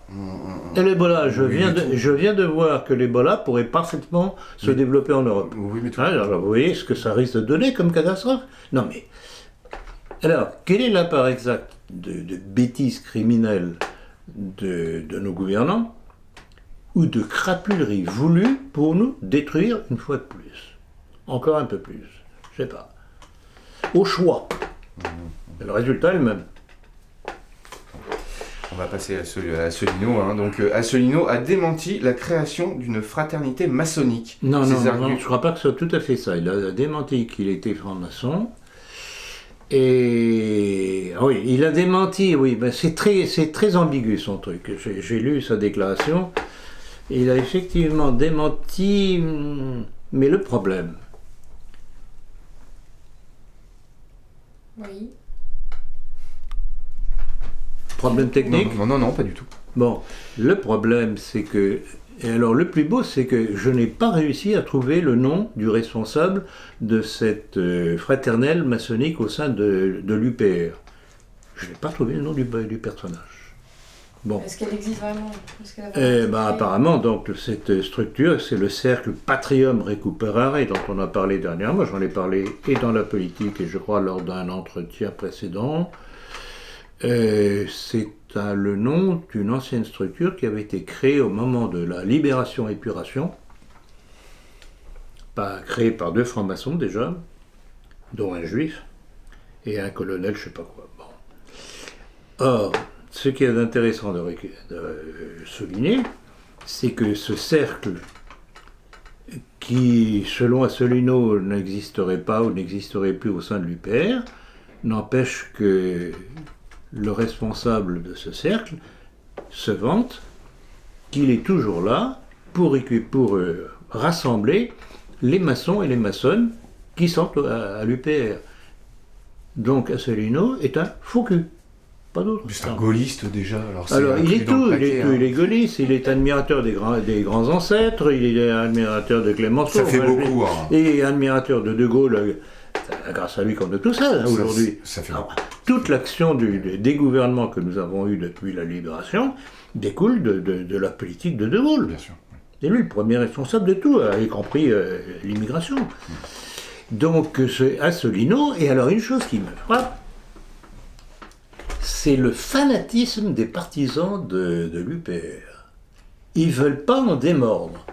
Et l'Ebola, je viens de voir que l'Ebola pourrait parfaitement se développer en Europe. Oui, mais tout Alors, vous voyez ce que ça risque de donner comme catastrophe? Non, mais... Alors, quel est l'impact exact de bêtises criminelles de nos gouvernants ou de crapuleries voulues pour nous détruire une fois de plus? Encore un peu plus, je sais pas. Au choix. Le résultat est le même. On va passer à Asselineau. Hein. Donc, Asselineau a démenti la création d'une fraternité maçonnique. Non, je ne crois pas que ce soit tout à fait ça. Il a démenti qu'il était franc-maçon. Et oui, il a démenti, oui, ben c'est très ambigu son truc. J'ai lu sa déclaration. Il a effectivement démenti, mais le problème. Oui. Problème technique? Non, pas du tout. Bon, le problème, c'est que... Et alors, le plus beau, c'est que je n'ai pas réussi à trouver le nom du responsable de cette fraternelle maçonnique au sein de l'UPR. Je n'ai pas trouvé le nom du personnage. Bon. Est-ce qu'elle existe vraiment? Apparemment, donc, cette structure, c'est le cercle Patrium Recuperare, dont on a parlé dernièrement. J'en ai parlé et dans la politique, et je crois lors d'un entretien précédent. C'est le nom d'une ancienne structure qui avait été créée au moment de la libération-épuration, créée par 2 francs-maçons déjà, dont un juif et un colonel, je ne sais pas quoi. Bon. Or, ce qui est intéressant de souligner, c'est que ce cercle, qui, selon Asselineau, n'existerait pas ou n'existerait plus au sein de l'UPR, n'empêche que le responsable de ce cercle se vante qu'il est toujours là pour rassembler les maçons et les maçonnes qui sont à l'UPR. Donc Asselineau est un faux cul, pas d'autre. C'est un gaulliste déjà. Alors il est tout, il est gaulliste, il est admirateur des grands ancêtres, il est admirateur de Clémenceau. Ça fait beaucoup. Hein. Et admirateur de Gaulle. Grâce à lui qu'on a tout ça aujourd'hui. Toute l'action des gouvernements que nous avons eus depuis la libération découle de la politique de Gaulle. Bien sûr. C'est lui le premier responsable de tout, y compris l'immigration. Donc c'est Asselineau. Et alors une chose qui me frappe, c'est le fanatisme des partisans de l'UPR. Ils ne veulent pas en démordre.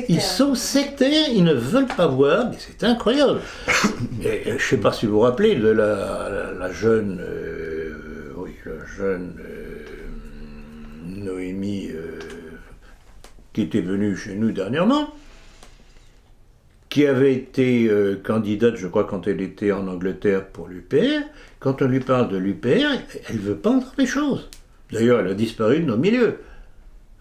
Ils sont sectaires, ils ne veulent pas voir, mais c'est incroyable. Et, je ne sais pas si vous vous rappelez de la jeune Noémie qui était venue chez nous dernièrement, qui avait été candidate, je crois, quand elle était en Angleterre pour l'UPR. Quand on lui parle de l'UPR, elle ne veut pas entendre les choses. D'ailleurs, elle a disparu de nos milieux.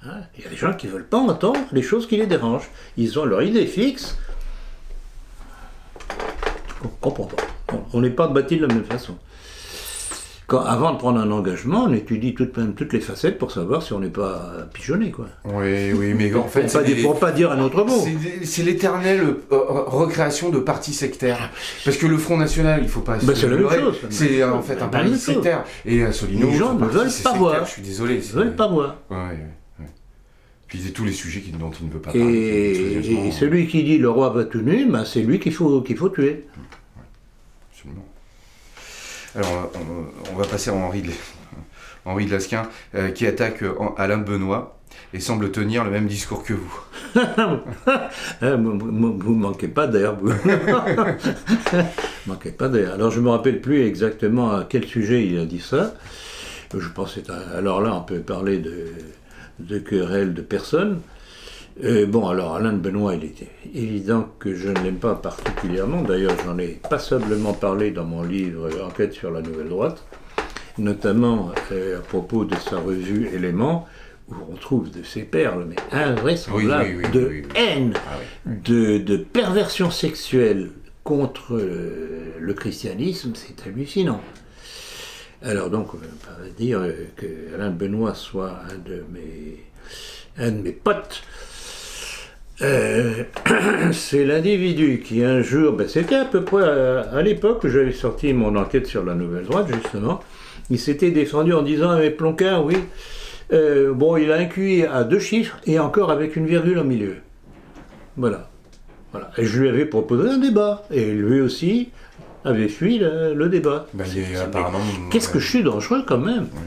Hein, il y a des gens qui ne veulent pas entendre les choses qui les dérangent. Ils ont leur idée fixe. On ne comprend pas. On n'est pas bâti de la même façon. Avant de prendre un engagement, on étudie toutes les facettes pour savoir si on n'est pas pigeonné, quoi. Oui, mais en fait... Pour pas dire un autre mot. C'est l'éternelle recréation de partis sectaires. Parce que le Front National, il ne faut pas... c'est la même chose. C'est en fait un parti sectaire. Et Asselineau, les gens ne veulent pas voir. Je suis désolé. Ils ne veulent pas voir. Ouais. Puis c'est tous les sujets dont il ne veut pas parler. Et celui qui dit le roi va tout nu, c'est lui qu'il faut tuer. Absolument. Alors, on va passer à Henri de Lasquin, qui attaque Alain Benoît et semble tenir le même discours que vous. Vous manquez pas d'air, vous. Manquez pas d'air. Alors, je me rappelle plus exactement à quel sujet il a dit ça. Je pense alors là, on peut parler de querelle de personnes. Alors Alain de Benoît, il était évident que je ne l'aime pas particulièrement. D'ailleurs, j'en ai passablement parlé dans mon livre Enquête sur la Nouvelle Droite, notamment à propos de sa revue Éléments, où on trouve de ces perles, mais invraisemblables, haine, de perversion sexuelle contre le christianisme, c'est hallucinant. Alors donc, on va pas dire que Alain de Benoît soit un de mes potes. C'est l'individu qui un jour, c'était à peu près à l'époque où j'avais sorti mon enquête sur la Nouvelle Droite, justement, il s'était défendu en disant, mais Ploncard, oui, il a un QI à 2 chiffres et encore avec une virgule au milieu. Voilà. Et je lui avais proposé un débat, et lui aussi avait fui le débat. Apparemment... Qu'est-ce que je suis dangereux quand même. Oui.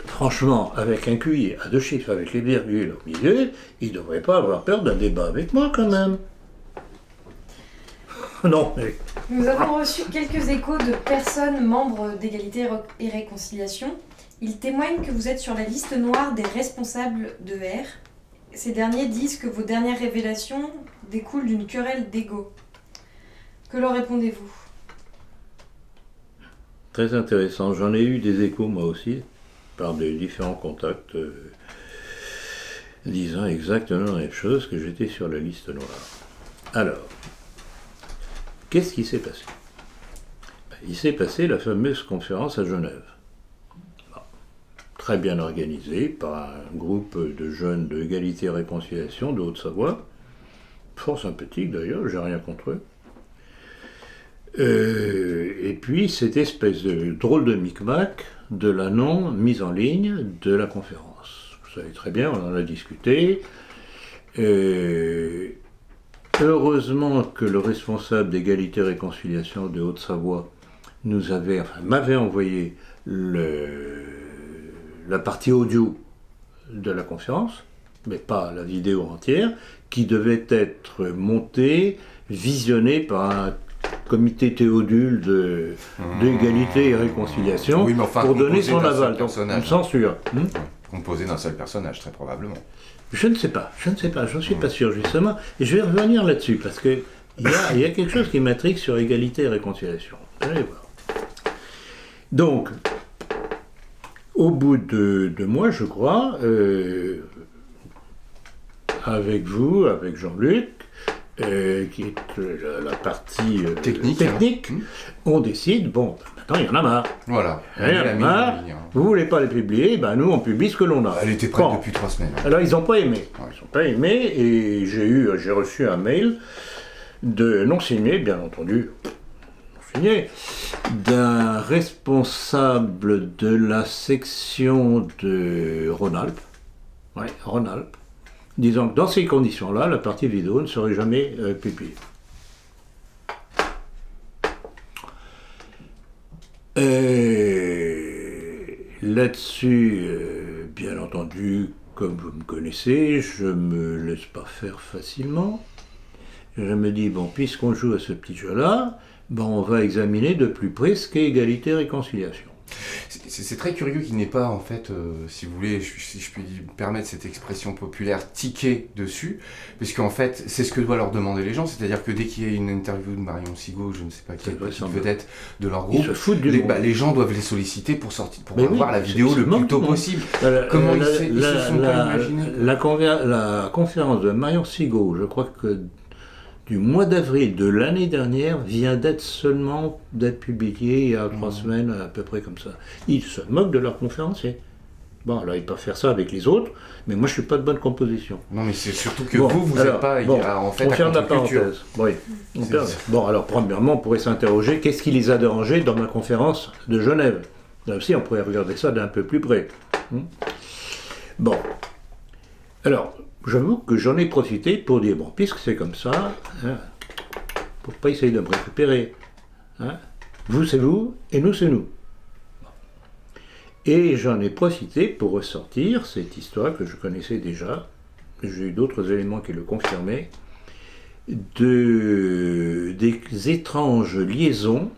Franchement, avec un QI à 2 chiffres, avec les virgules au milieu, il ne devrait pas avoir peur d'un débat avec moi quand même. Non, mais... Nous avons reçu quelques échos de personnes membres d'Égalité et Réconciliation. Ils témoignent que vous êtes sur la liste noire des responsables de R. Ces derniers disent que vos dernières révélations découlent d'une querelle d'ego. Que leur répondez-vous ? Très intéressant. J'en ai eu des échos moi aussi, par des différents contacts, disant exactement la même chose, que j'étais sur la liste noire. Alors, qu'est-ce qui s'est passé ? Il s'est passé la fameuse conférence à Genève. Très bien organisée par un groupe de jeunes de Égalité et Réconciliation de Haute-Savoie, fort sympathique d'ailleurs, j'ai rien contre eux. Et puis cette espèce de drôle de micmac de la non-mise en ligne de la conférence. Vous savez très bien, on en a discuté. Heureusement que le responsable d'Égalité et Réconciliation de Haute-Savoie m'avait envoyé la partie audio de la conférence, mais pas la vidéo entière, qui devait être montée, visionnée par un comité Théodule d'égalité et réconciliation, pour donner son aval. Donc, une censure. Composé d'un seul personnage, très probablement. Je ne sais pas, j'en suis pas sûr, justement. Et je vais revenir là-dessus, parce qu'il y a quelque chose qui m'intrigue sur égalité et réconciliation. Vous allez voir. Donc, au bout de 2 mois, je crois, avec vous, avec Jean-Luc, qui est la partie technique, on décide, maintenant il y en a marre. Voilà. Il y en a marre, vous voulez pas les publier, nous on publie ce que l'on a. Elle était prête depuis 3 semaines. Alors ils n'ont pas aimé. Ils n'ont pas aimé, et j'ai reçu un mail non signé, bien entendu, d'un responsable de la section de Rhône-Alpes, disant que dans ces conditions-là, la partie vidéo ne serait jamais publiée. Là-dessus, bien entendu, comme vous me connaissez, je ne me laisse pas faire facilement. Je me dis, puisqu'on joue à ce petit jeu-là, on va examiner de plus près ce qu'est égalité et réconciliation. c'est très curieux qu'il n'ait pas, en fait, si vous voulez, si je puis me permettre cette expression populaire, tiqué dessus, puisqu'en fait, c'est ce que doivent leur demander les gens, c'est-à-dire que dès qu'il y a une interview de Marion Sigaud, je ne sais pas quelle petite vedette de leur groupe, les gens doivent les solliciter pour avoir la vidéo le plus tôt possible. Comment ils se sont pas imaginés la conférence de Marion Sigaud, je crois que du mois d'avril de l'année dernière vient d'être publiquée il y a 3 semaines, à peu près comme ça. Ils se moquent de leurs conférenciers. Bon, alors ils peuvent faire ça avec les autres, mais moi je suis pas de bonne composition. Non, mais c'est surtout que vous n'êtes pas en fait à contre-culture. Oui. Bon, alors premièrement, on pourrait s'interroger, qu'est-ce qui les a dérangés dans ma conférence de Genève? Là aussi, on pourrait regarder ça d'un peu plus près. Bon. Alors, j'avoue que j'en ai profité pour dire, bon, puisque c'est comme ça, pour pas essayer de me récupérer. Vous, c'est vous, et nous, c'est nous. Et j'en ai profité pour ressortir cette histoire que je connaissais déjà, j'ai eu d'autres éléments qui le confirmaient, des étranges liaisons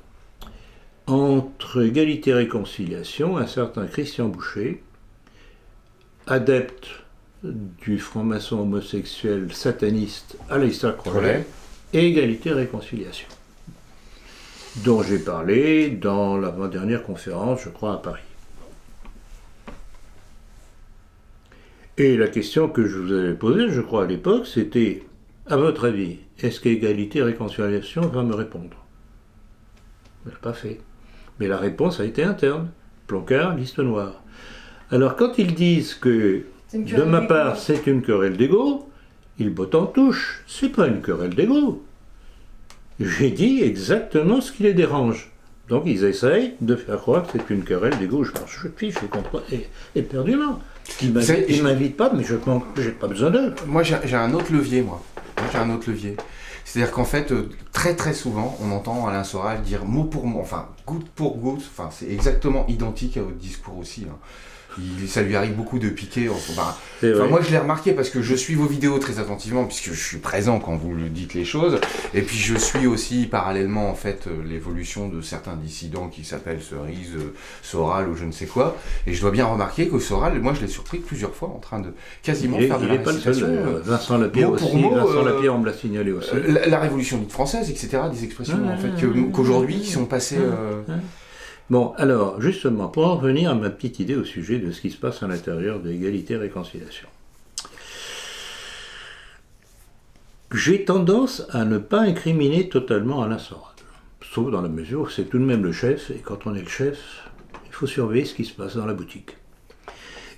entre Égalité et Réconciliation, un certain Christian Boucher, adepte du franc-maçon homosexuel sataniste Aleister Crowley, et Égalité et Réconciliation, dont j'ai parlé dans l'avant-dernière conférence, je crois, à Paris. Et la question que je vous avais posée, je crois, à l'époque, c'était, à votre avis, est-ce qu'Égalité et Réconciliation va me répondre? Elle n'a pas fait. Mais la réponse a été interne. Plancard, liste noire. Alors, quand ils disent que, de ma part, c'est une querelle d'ego, ils bottent en touche. C'est pas une querelle d'ego. J'ai dit exactement ce qui les dérange. Donc, ils essayent de faire croire que c'est une querelle d'ego. Je fiche éperdument. Ils ne m'invitent pas, mais je n'ai pas besoin d'eux. Moi, j'ai un autre levier, C'est-à-dire qu'en fait, très très souvent, on entend Alain Soral dire mot pour mot, enfin goutte pour goutte, enfin c'est exactement identique à votre discours aussi. Ça lui arrive beaucoup de piquer. Moi, je l'ai remarqué parce que je suis vos vidéos très attentivement, puisque je suis présent quand vous le dites les choses. Et puis, je suis aussi parallèlement, en fait, l'évolution de certains dissidents qui s'appellent Cerise, Soral ou je ne sais quoi. Et je dois bien remarquer que Soral, moi, je l'ai surpris plusieurs fois en train de quasiment faire de la récitation. Vincent Lapierre aussi. Vincent Lapierre, on me l'a signalé aussi. La Révolution dite française, etc. Des expressions, en fait, qu'aujourd'hui, qui sont passées... Bon, alors, justement, pour en revenir à ma petite idée au sujet de ce qui se passe à l'intérieur de Égalité et Réconciliation. J'ai tendance à ne pas incriminer totalement Alain Soral, sauf dans la mesure où c'est tout de même le chef, et quand on est le chef, il faut surveiller ce qui se passe dans la boutique.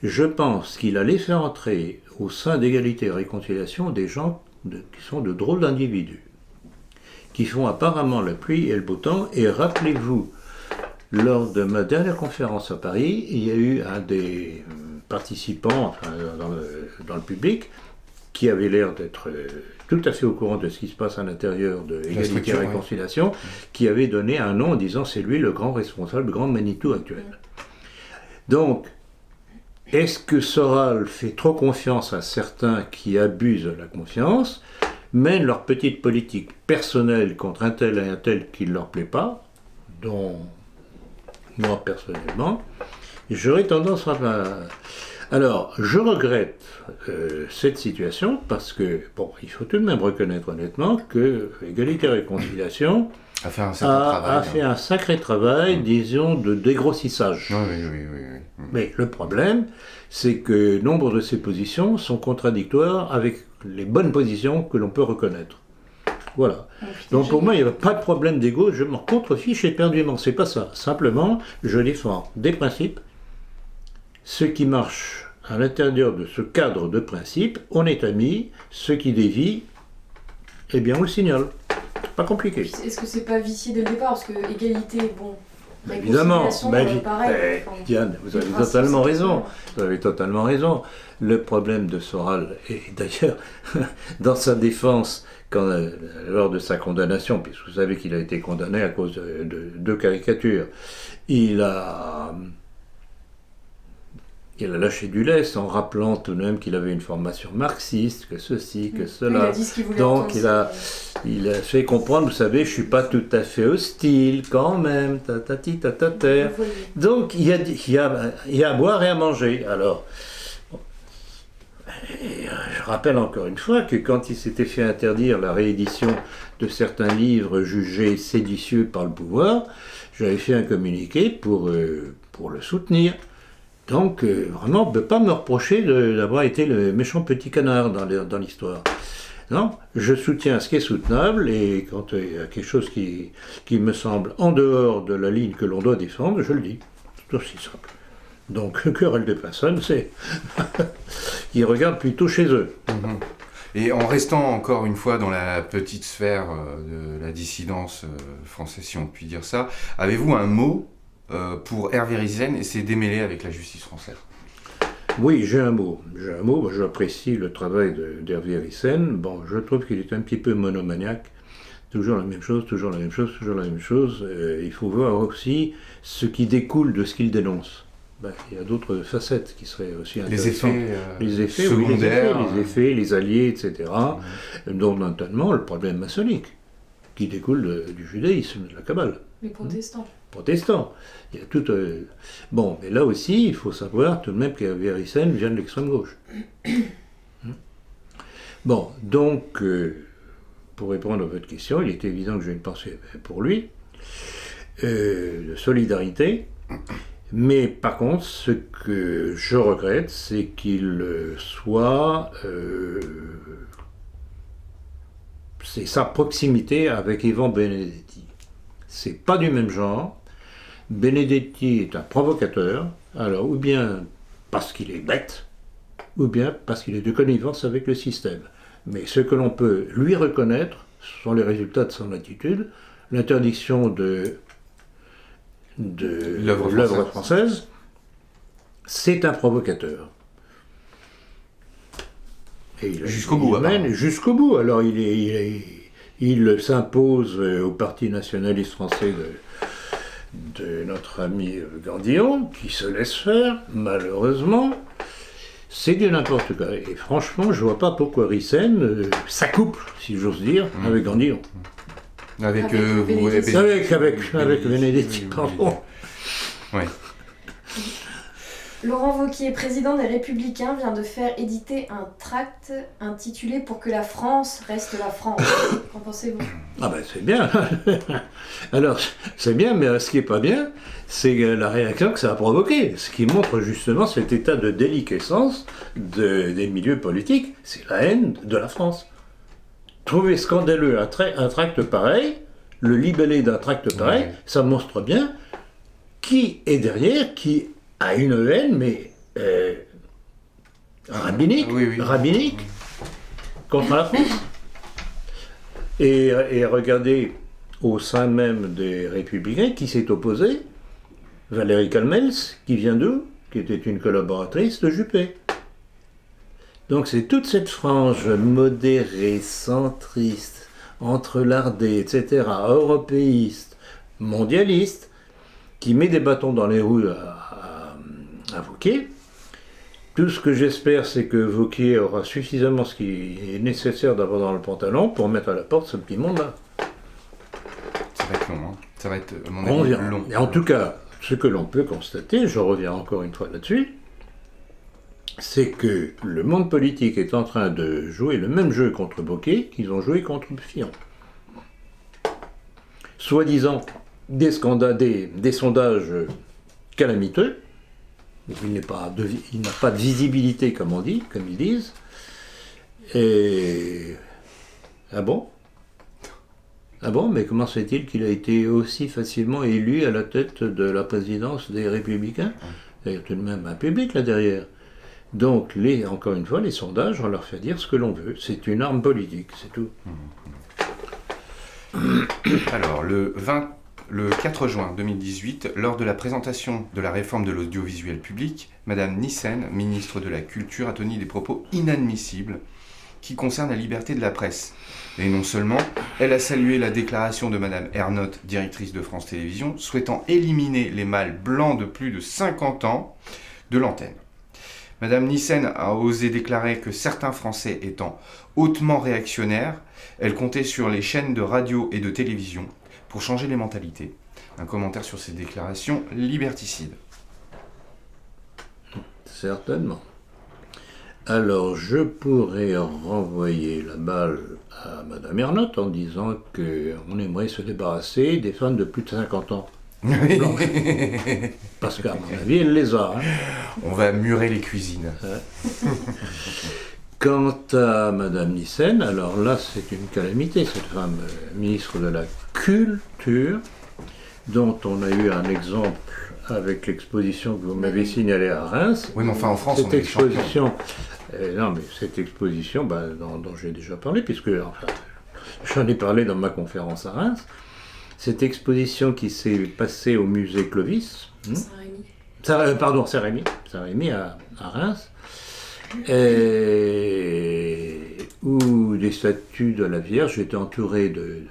Je pense qu'il a laissé entrer au sein d'Égalité et Réconciliation des gens qui sont de drôles d'individus, qui font apparemment la pluie et le beau temps, et rappelez-vous, lors de ma dernière conférence à Paris, il y a eu un des participants dans le public qui avait l'air d'être tout à fait au courant de ce qui se passe à l'intérieur de Égalité et Réconciliation, qui avait donné un nom en disant c'est lui le grand responsable, le grand Manitou actuel. Donc, est-ce que Soral fait trop confiance à certains qui abusent de la confiance, mènent leur petite politique personnelle contre un tel et un tel qui ne leur plaît pas, dont moi personnellement, j'aurais tendance à... Alors, je regrette cette situation parce que, bon, il faut tout de même reconnaître honnêtement que Égalité et Réconciliation a fait un sacré travail, disons, de dégrossissage. Oui. Mais le problème, c'est que nombre de ces positions sont contradictoires avec les bonnes positions que l'on peut reconnaître. Voilà. Donc pour moi, il n'y a pas de problème d'ego, je m'en contrefiche éperdument, c'est pas ça. Simplement, je défends des principes. Ce qui marche à l'intérieur de ce cadre de principes, on est amis. Ce qui dévie, eh bien on le signale. Pas compliqué. Est-ce que c'est pas vicié dès le départ? Parce que égalité, bon... Évidemment, Diane, vous avez totalement raison. Vous avez totalement raison. Le problème de Soral, et d'ailleurs, dans sa défense, lors de sa condamnation, puisque vous savez qu'il a été condamné à cause de 2 caricatures, il a il a lâché du lest en rappelant tout de même qu'il avait une formation marxiste, que ceci, que Il cela. a dit ce qu'il voulait Donc entendre, il a fait comprendre, vous savez, je ne suis pas tout à fait hostile quand même, tatati tatater. Donc il y a à boire et à manger. Alors, je rappelle encore une fois que quand il s'était fait interdire la réédition de certains livres jugés séditieux par le pouvoir, j'avais fait un communiqué pour le soutenir. Donc, vraiment, on ne peut pas me reprocher d'avoir été le méchant petit canard dans l'histoire. Non, je soutiens ce qui est soutenable, et quand il y a quelque chose qui me semble en dehors de la ligne que l'on doit défendre, je le dis. C'est aussi simple. Donc, querelle de personnes, c'est... Ils regardent plutôt chez eux. Et en restant encore une fois dans la petite sphère de la dissidence française, si on peut dire ça, avez-vous un mot pour Hervé Rizén et ses démêlés avec la justice française? Oui, j'ai un mot. J'apprécie le travail d'Hervé Rizén. Bon, je trouve qu'il est un petit peu monomaniaque. Toujours la même chose, toujours la même chose, toujours la même chose. Il faut voir aussi ce qui découle de ce qu'il dénonce. Il y a d'autres facettes qui seraient aussi intéressantes. Les effets secondaires. Les effets, les alliés, etc. Dont notamment le problème maçonnique, qui découle du judaïsme, de la Kabbale. Les protestants. Il y a tout. Bon, mais là aussi, il faut savoir tout de même qu'Hervé Rizén vient de l'extrême gauche. Bon, donc, pour répondre à votre question, il est évident que j'ai une pensée pour lui, de solidarité. Mais par contre, ce que je regrette, c'est qu'il soit... c'est sa proximité avec Ivan Benedetti. C'est pas du même genre. Benedetti est un provocateur, alors ou bien parce qu'il est bête, ou bien parce qu'il est de connivence avec le système. Mais ce que l'on peut lui reconnaître, ce sont les résultats de son attitude, l'interdiction de l'œuvre française, c'est un provocateur. Et jusqu'au bout. Jusqu'au bout. Alors il s'impose au Parti nationaliste français de notre ami Gandillon, qui se laisse faire, malheureusement. C'est du n'importe quoi. Et franchement, je ne vois pas pourquoi Rizén s'accouple, si j'ose dire, avec Gandillon. Avec Benedetti, pardon. Oui. Laurent Wauquiez, président des Républicains, vient de faire éditer un tract intitulé « Pour que la France reste la France ». Qu'en pensez-vous ? Ah ben c'est bien. Alors c'est bien, mais ce qui n'est pas bien, c'est la réaction que ça a provoqué. Ce qui montre justement cet état de déliquescence des milieux politiques, c'est la haine de la France. Trouver scandaleux un tract pareil, le libellé d'un tract pareil, ça montre bien qui est derrière, qui a une haine, mais rabbinique, rabbinique contre la France. Et regardez, au sein même des Républicains, qui s'est opposé, Valérie Calmels, qui vient d'où? Qui était une collaboratrice de Juppé. Donc c'est toute cette frange modérée, centriste, entrelardée, etc., européiste, mondialiste, qui met des bâtons dans les roues à Wauquiez. Tout ce que j'espère, c'est que Wauquiez aura suffisamment ce qui est nécessaire d'avoir dans le pantalon pour mettre à la porte ce petit monde-là. Ça va être long, hein. Ça va être, à mon avis, long. Et en tout cas, ce que l'on peut constater, je reviens encore une fois là-dessus, c'est que le monde politique est en train de jouer le même jeu contre Wauquiez qu'ils ont joué contre Fillon. Soi-disant des sondages calamiteux, il n'a pas de visibilité, comme ils disent. Et... Ah bon, mais comment se fait-il qu'il a été aussi facilement élu à la tête de la présidence des Républicains? Il y a tout de même un public là derrière. Donc, encore une fois, les sondages, on leur fait dire ce que l'on veut. C'est une arme politique, c'est tout. Alors, le 4 juin 2018, lors de la présentation de la réforme de l'audiovisuel public, Madame Nyssen, ministre de la Culture, a tenu des propos inadmissibles qui concernent la liberté de la presse. Et non seulement, elle a salué la déclaration de Madame Ernotte, directrice de France Télévisions, souhaitant éliminer les mâles blancs de plus de 50 ans de l'antenne. Madame Nyssen a osé déclarer que certains Français étant hautement réactionnaires, elle comptait sur les chaînes de radio et de télévision pour changer les mentalités. Un commentaire sur ces déclarations liberticides. Certainement. Alors, je pourrais renvoyer la balle à Madame Ernotte en disant qu'on aimerait se débarrasser des femmes de plus de 50 ans. Blanches. Parce qu'à mon avis, elle les a. Hein. On va murer les cuisines. Quant à Madame Nyssen, alors là, c'est une calamité, cette femme ministre de la Culture, dont on a eu un exemple avec l'exposition que vous m'avez signalée à Reims. Oui, mais enfin, en France, cette on est exposition, non, mais cette exposition dont j'ai déjà parlé, puisque enfin, j'en ai parlé dans ma conférence à Reims, cette exposition qui s'est passée au musée Clovis, Saint-Rémy à Reims, où des statues de la Vierge étaient entourées de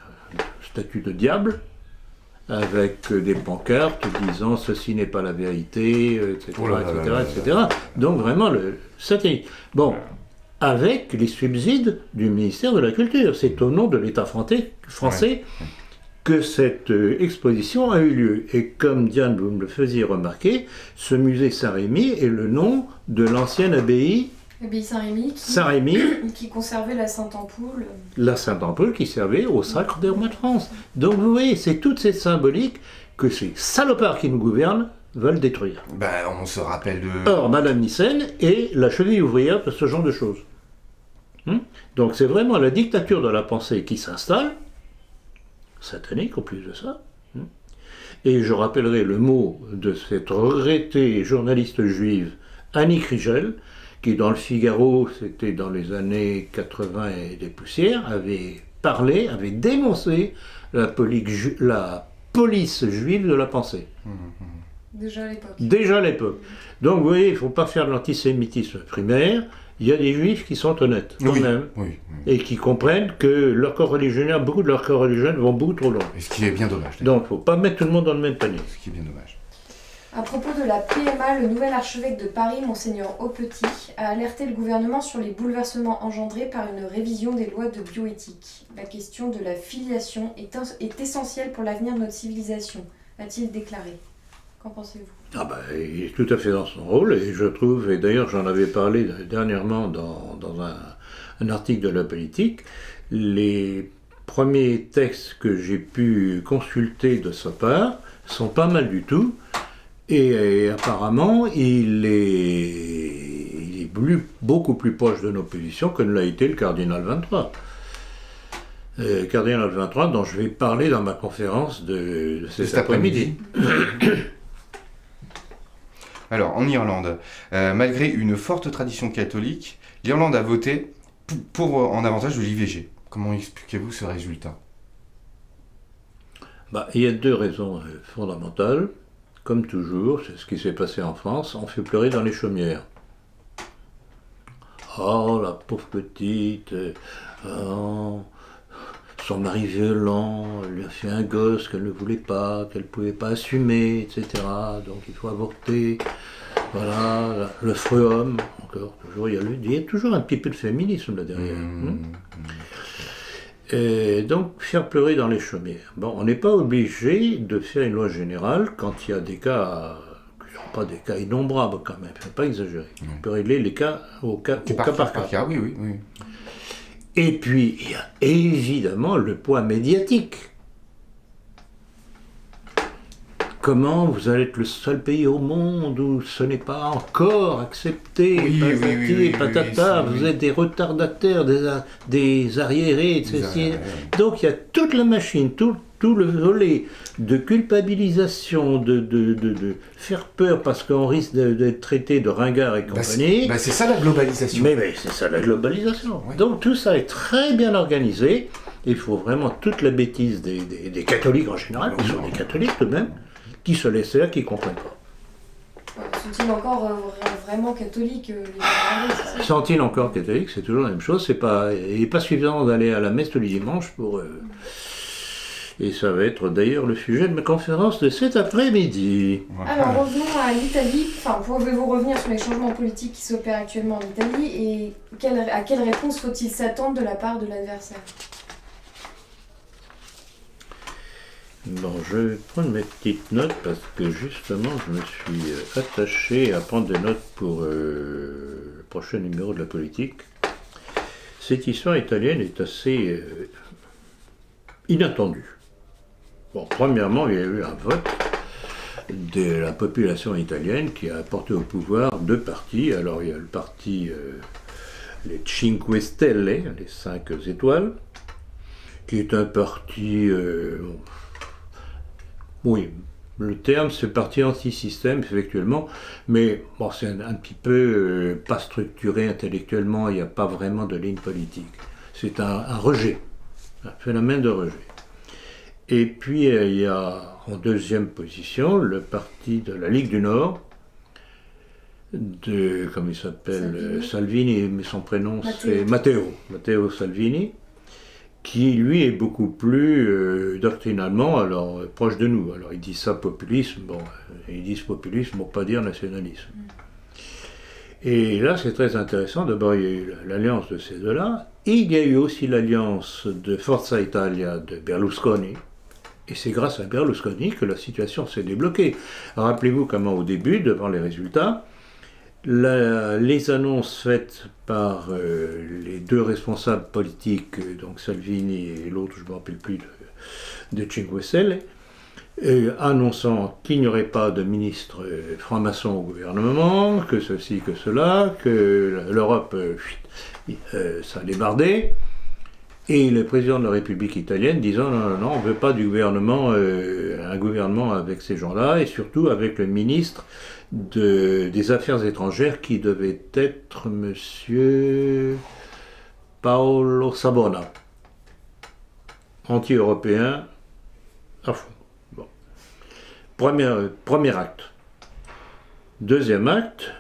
statues de diable, avec des pancartes disant ceci n'est pas la vérité, etc. etc. Donc vraiment le satanique. Bon, avec les subsides du ministère de la Culture. C'est au nom de l'État français que cette exposition a eu lieu. Et comme Diane, vous me le faisiez remarquer, ce musée Saint-Rémy est le nom de l'ancienne abbaye Saint-Rémy qui conservait la Sainte-Ampoule. La Sainte-Ampoule qui servait au sacre des rois de France. Donc vous voyez, c'est toute cette symbolique que ces salopards qui nous gouvernent veulent détruire. On se rappelle de... Or, Madame Nyssen est la cheville ouvrière de ce genre de choses. Donc c'est vraiment la dictature de la pensée qui s'installe, satanique en plus de ça. Et je rappellerai le mot de cette regrettée journaliste juive, Annie Krigel, qui dans le Figaro, c'était dans les années 80 et des poussières, avait dénoncé la police juive de la pensée. Déjà à l'époque. Déjà à l'époque. Donc vous voyez, il ne faut pas faire de l'antisémitisme primaire. Il y a des juifs qui sont honnêtes, quand même, et qui comprennent que leur corps religionnaire, beaucoup de leurs corps religieux vont beaucoup trop loin. Et ce qui est bien dommage. Donc il ne faut pas mettre tout le monde dans le même panier. Ce qui est bien dommage. À propos de la PMA, le nouvel archevêque de Paris, Monseigneur Aupetit, a alerté le gouvernement sur les bouleversements engendrés par une révision des lois de bioéthique. La question de la filiation est essentielle pour l'avenir de notre civilisation, a-t-il déclaré. Qu'en pensez-vous ? Il est tout à fait dans son rôle, et je trouve, et d'ailleurs j'en avais parlé dernièrement dans un article de La Politique, les premiers textes que j'ai pu consulter de sa part sont pas mal du tout, et apparemment il est beaucoup plus proche de nos positions que ne l'a été le cardinal 23. Cardinal 23 dont je vais parler dans ma conférence de cet après-midi. Alors, en Irlande, malgré une forte tradition catholique, l'Irlande a voté en avantage de l'IVG. Comment expliquez-vous ce résultat ? Il y a deux raisons fondamentales. Comme toujours, c'est ce qui s'est passé en France, on fait pleurer dans les chaumières. Oh, la pauvre petite, son mari violent, lui a fait un gosse qu'elle ne voulait pas, qu'elle ne pouvait pas assumer, etc. Donc il faut avorter. Voilà, le freux homme, encore, toujours, il y a toujours un petit peu de féminisme là derrière. Et donc, faire pleurer dans les chaumières. Bon, on n'est pas obligé de faire une loi générale quand il y a des cas qui ne sont pas des cas innombrables quand même, il ne faut pas exagérer. On peut régler les cas au cas par cas. Oui. Et puis, il y a évidemment le poids médiatique. Comment vous allez être le seul pays au monde où ce n'est pas encore accepté, patata, vous êtes des retardataires, des arriérés, etc. Donc il y a toute la machine, tout le volet de culpabilisation, de faire peur parce qu'on risque d'être traité de ringard et compagnie. C'est ça la globalisation. Mais c'est ça la globalisation. Ouais. Donc tout ça est très bien organisé. Il faut vraiment toute la bêtise des catholiques en général, qui sont des catholiques tout de même, qui se laissent faire, qui ne comprennent pas. Sont-ils encore vraiment catholiques Sont-ils encore catholiques? C'est toujours la même chose. Il n'est pas suffisant d'aller à la messe tous les dimanches pour Et ça va être d'ailleurs le sujet de ma conférence de cet après-midi. Alors revenons à l'Italie. Enfin, pouvez-vous revenir sur les changements politiques qui s'opèrent actuellement en Italie et à quelle réponse faut-il s'attendre de la part de l'adversaire? Bon, je vais prendre mes petites notes parce que justement je me suis attaché à prendre des notes pour le prochain numéro de la politique. Cette histoire italienne est assez inattendue. Bon, premièrement, il y a eu un vote de la population italienne qui a apporté au pouvoir deux partis. Alors il y a le parti, les Cinque Stelle, les 5 étoiles, qui est un parti... oui, le terme c'est parti anti-système effectivement, mais bon, c'est un petit peu pas structuré intellectuellement, il n'y a pas vraiment de ligne politique. C'est un rejet, un phénomène de rejet. Et puis il y a en deuxième position le parti de la Ligue du Nord, de, comme il s'appelle, Salvini, mais son prénom c'est Matteo Salvini, qui lui est beaucoup plus doctrinalement alors proche de nous. Alors ils disent ça populisme, bon, ils disent populisme pour pas dire nationalisme. Et là c'est très intéressant, d'abord il y a eu l'alliance de ces deux-là, et il y a eu aussi l'alliance de Forza Italia de Berlusconi, et c'est grâce à Berlusconi que la situation s'est débloquée. Rappelez-vous comment au début, devant les résultats, les annonces faites par les deux responsables politiques, donc Salvini et l'autre, je ne me rappelle plus, de Cinque Stelle, annonçant qu'il n'y aurait pas de ministre franc-maçon au gouvernement, que ceci, que cela, que l'Europe, ça débardait, et le président de la République italienne disant non, on ne veut pas du gouvernement, un gouvernement avec ces gens-là, et surtout avec le ministre des Affaires étrangères qui devait être monsieur Paolo Savona, anti-européen à fond. Bon. Premier acte. Deuxième acte,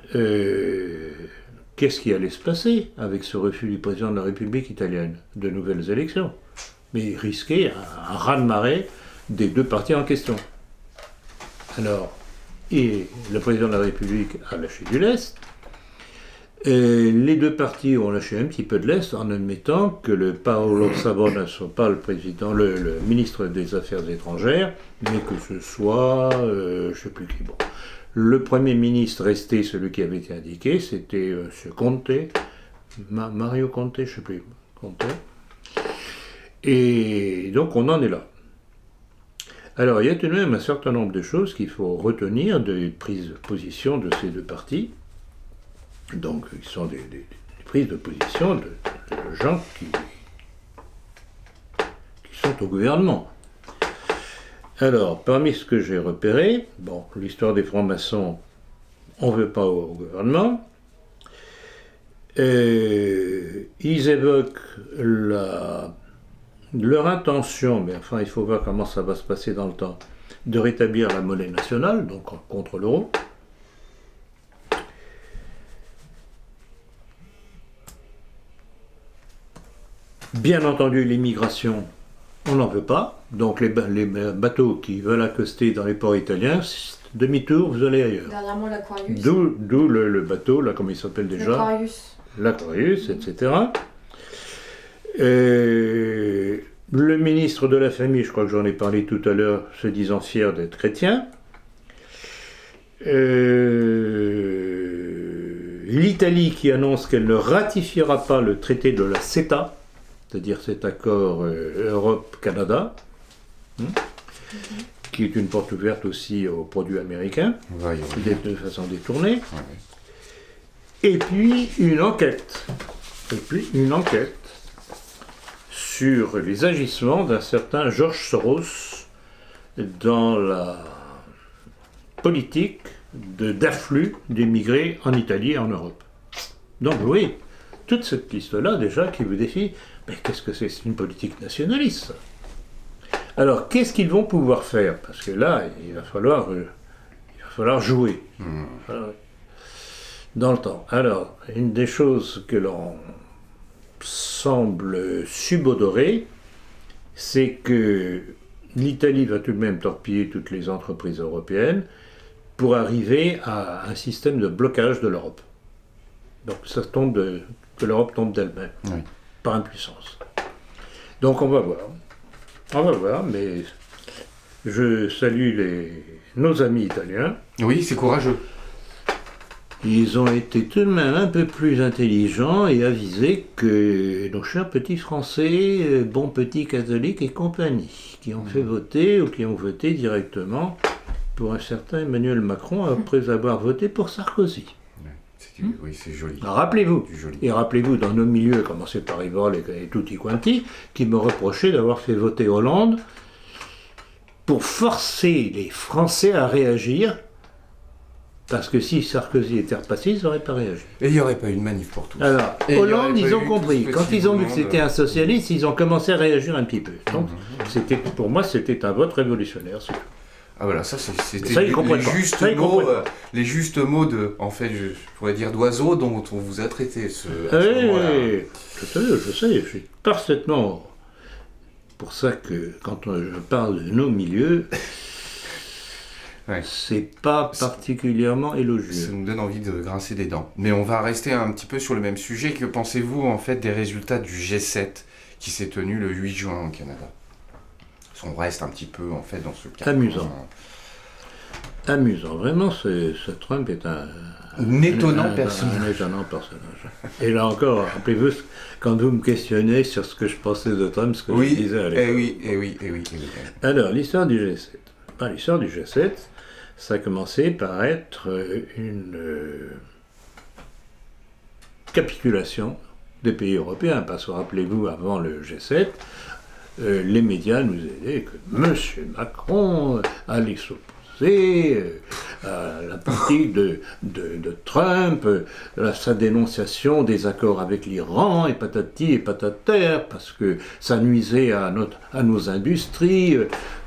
qu'est-ce qui allait se passer avec ce refus du président de la République italienne? De nouvelles élections. Mais il risquait un raz-de-marée des deux partis en question. Alors, et le président de la République a lâché du lest. Et les deux partis ont lâché un petit peu de lest en admettant que le Paolo Savona ne soit pas le président, le ministre des Affaires étrangères, mais que ce soit, je ne sais plus qui. Bon. Le premier ministre resté, celui qui avait été indiqué, c'était ce Conte, Mario Conte, je ne sais plus, Conte. Et donc on en est là. Alors, il y a tout de même un certain nombre de choses qu'il faut retenir des prises de position de ces deux partis, donc qui sont des prises de position de gens qui sont au gouvernement. Alors, parmi ce que j'ai repéré, bon, l'histoire des francs-maçons, on ne veut pas au gouvernement. Ils évoquent leur intention, mais enfin il faut voir comment ça va se passer dans le temps, de rétablir la monnaie nationale, donc contre l'euro. Bien entendu, l'immigration, on n'en veut pas. Donc les bateaux qui veulent accoster dans les ports italiens, demi-tour, vous allez ailleurs. Dernièrement, l'Aquarius. D'où le bateau, là, comment il s'appelle déjà? L'Aquarius, etc. Le ministre de la Famille, je crois que j'en ai parlé tout à l'heure, se disant fier d'être chrétien. L'Italie qui annonce qu'elle ne ratifiera pas le traité de la CETA, c'est-à-dire cet accord Europe-Canada, qui est une porte ouverte aussi aux produits américains, de façon détournée. Et puis une enquête. Sur les agissements d'un certain George Soros dans la politique d'afflux d'émigrés en Italie et en Europe. Donc oui, toute cette liste-là déjà qui vous défie, mais qu'est-ce que c'est? C'est une politique nationaliste. Alors qu'est-ce qu'ils vont pouvoir faire? Parce que là, il va falloir jouer dans le temps. Alors, une des choses que l'on semble subodorer, c'est que l'Italie va tout de même torpiller toutes les entreprises européennes pour arriver à un système de blocage de l'Europe. Donc ça tombe que l'Europe tombe d'elle-même, par impuissance. Donc on va voir, mais je salue nos amis italiens. Oui, c'est courageux. Ils ont été tout de même un peu plus intelligents et avisés que nos chers petits Français, bons petits catholiques et compagnie, qui ont fait voter ou qui ont voté directement pour un certain Emmanuel Macron après avoir voté pour Sarkozy. Oui, c'est joli. Rappelez-vous, joli. Et rappelez-vous dans nos milieux, à commencer par Ivol et tutti quanti, qui me reprochaient d'avoir fait voter Hollande pour forcer les Français à réagir. Parce que si Sarkozy était repassé, ils n'auraient pas réagi. Et il n'y aurait pas eu de manif pour tous. Alors, Hollande, ils ont compris. Quand ils ont vu que c'était un socialiste, ils ont commencé à réagir un petit peu. Donc, pour moi, c'était un vote révolutionnaire. Ah voilà, ça c'était les justes mots de, en fait, je pourrais dire d'oiseau dont on vous a traité. Oui, je sais, je suis parfaitement... Pour ça que quand je parle de nos milieux... C'est pas particulièrement élogieux. Ça nous donne envie de grincer des dents. Mais on va rester un petit peu sur le même sujet. Que pensez-vous en fait des résultats du G7 qui s'est tenu le 8 juin au Canada? On reste un petit peu en fait dans ce cadre. Amusant. Vraiment, ce Trump est un étonnant personnage. Et là encore, rappelez-vous, quand vous me questionnez sur ce que je pensais de Trump, ce que je disais à l'époque. Oui. Alors, l'histoire du G7. L'histoire du G7, ça a commencé par être une capitulation des pays européens. Parce que rappelez-vous, avant le G7, les médias nous aidaient que M. Macron allait s'opposer à la politique de Trump, à sa dénonciation des accords avec l'Iran, et patati et patater, parce que ça nuisait à nos industries,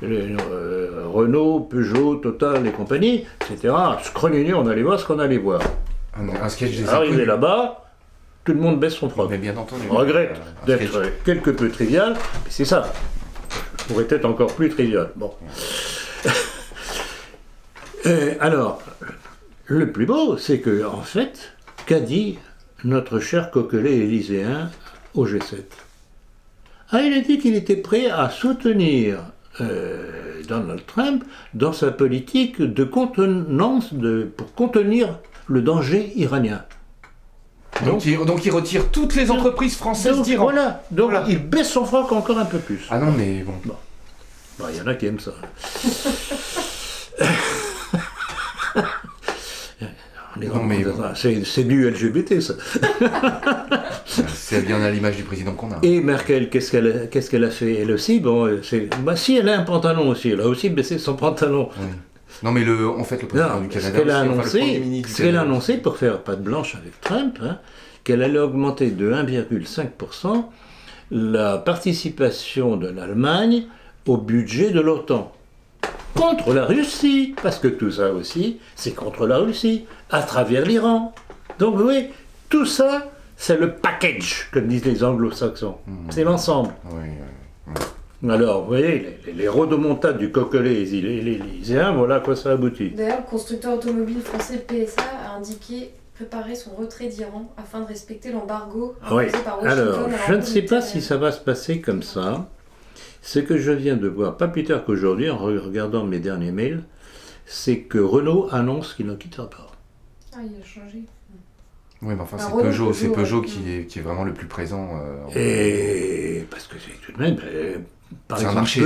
Renault, Peugeot, Total et compagnie, etc. Scrognonné, on allait voir ce qu'on allait voir. Un sketch des Arrivé là-bas, tout le monde baisse son froc. Mais bien entendu. On regrette d'être quelque peu trivial, mais c'est ça. Ça pourrait être encore plus trivial. Bon. Alors, le plus beau, c'est que, en fait, qu'a dit notre cher coquelet élyséen au G7 ? Il a dit qu'il était prêt à soutenir Donald Trump dans sa politique de contenance pour contenir le danger iranien. Donc il retire toutes les entreprises françaises d'Iran. Voilà, il baisse son froc encore un peu plus. Ah non, mais bon. Il y en a qui aiment ça. C'est du LGBT, ça. C'est bien à l'image du président qu'on a. Et Merkel, qu'est-ce qu'elle a fait? Elle aussi, si elle a un pantalon aussi, elle a aussi baissé son pantalon. Oui. Non, mais en fait, le président du Canada, ce qu'elle a annoncé, pour faire patte blanche avec Trump, qu'elle allait augmenter de 1,5% la participation de l'Allemagne au budget de l'OTAN. Contre la Russie, parce que tout ça aussi, c'est contre la Russie, à travers l'Iran. Donc vous voyez, tout ça, c'est le package, comme disent les anglo-saxons. C'est l'ensemble. Alors, vous voyez, les rodomontades du coquelet élyséen, voilà à quoi ça aboutit. D'ailleurs, le constructeur automobile français PSA a indiqué préparer son retrait d'Iran afin de respecter l'embargo imposé par Washington. Alors, je ne sais pas si ça va se passer comme ça. Ce que je viens de voir, pas plus tard qu'aujourd'hui, en regardant mes derniers mails, c'est que Renault annonce qu'il ne quittera pas. Ah, il a changé. Oui, mais enfin, c'est Peugeot qui est vraiment le plus présent. Et parce que c'est tout de même... Par exemple, marché,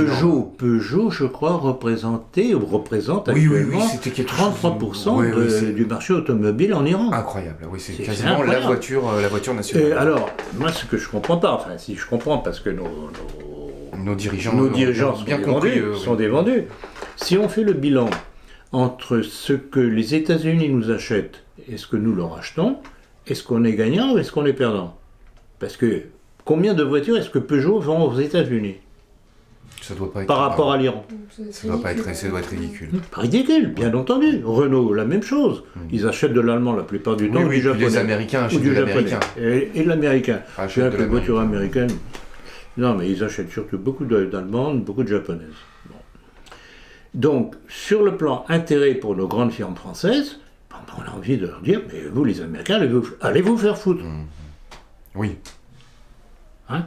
Peugeot, je crois, représente actuellement 33% du marché automobile en Iran. Incroyable, oui, c'est quasiment la voiture nationale. Alors, moi, ce que je comprends pas, enfin, si je comprends, parce que nos dirigeants sont des vendus. Si on fait le bilan entre ce que les États-Unis nous achètent et ce que nous leur achetons, est-ce qu'on est gagnant ou est-ce qu'on est perdant? Parce que combien de voitures est-ce que Peugeot vend aux États-Unis? Ça doit pas être par rapport à l'Iran. Ça doit être ridicule. Ridicule, bien entendu. Renault, la même chose. Ils achètent de l'allemand la plupart du temps, du japonais. Les Américains achètent de l'américain. Et l'américain. Bien que les voitures américaines... Non, mais ils achètent surtout beaucoup d'allemandes, beaucoup de japonaises. Bon. Donc, sur le plan intérêt pour nos grandes firmes françaises, on a envie de leur dire, mais vous les Américains, allez vous faire foutre. Oui. Hein?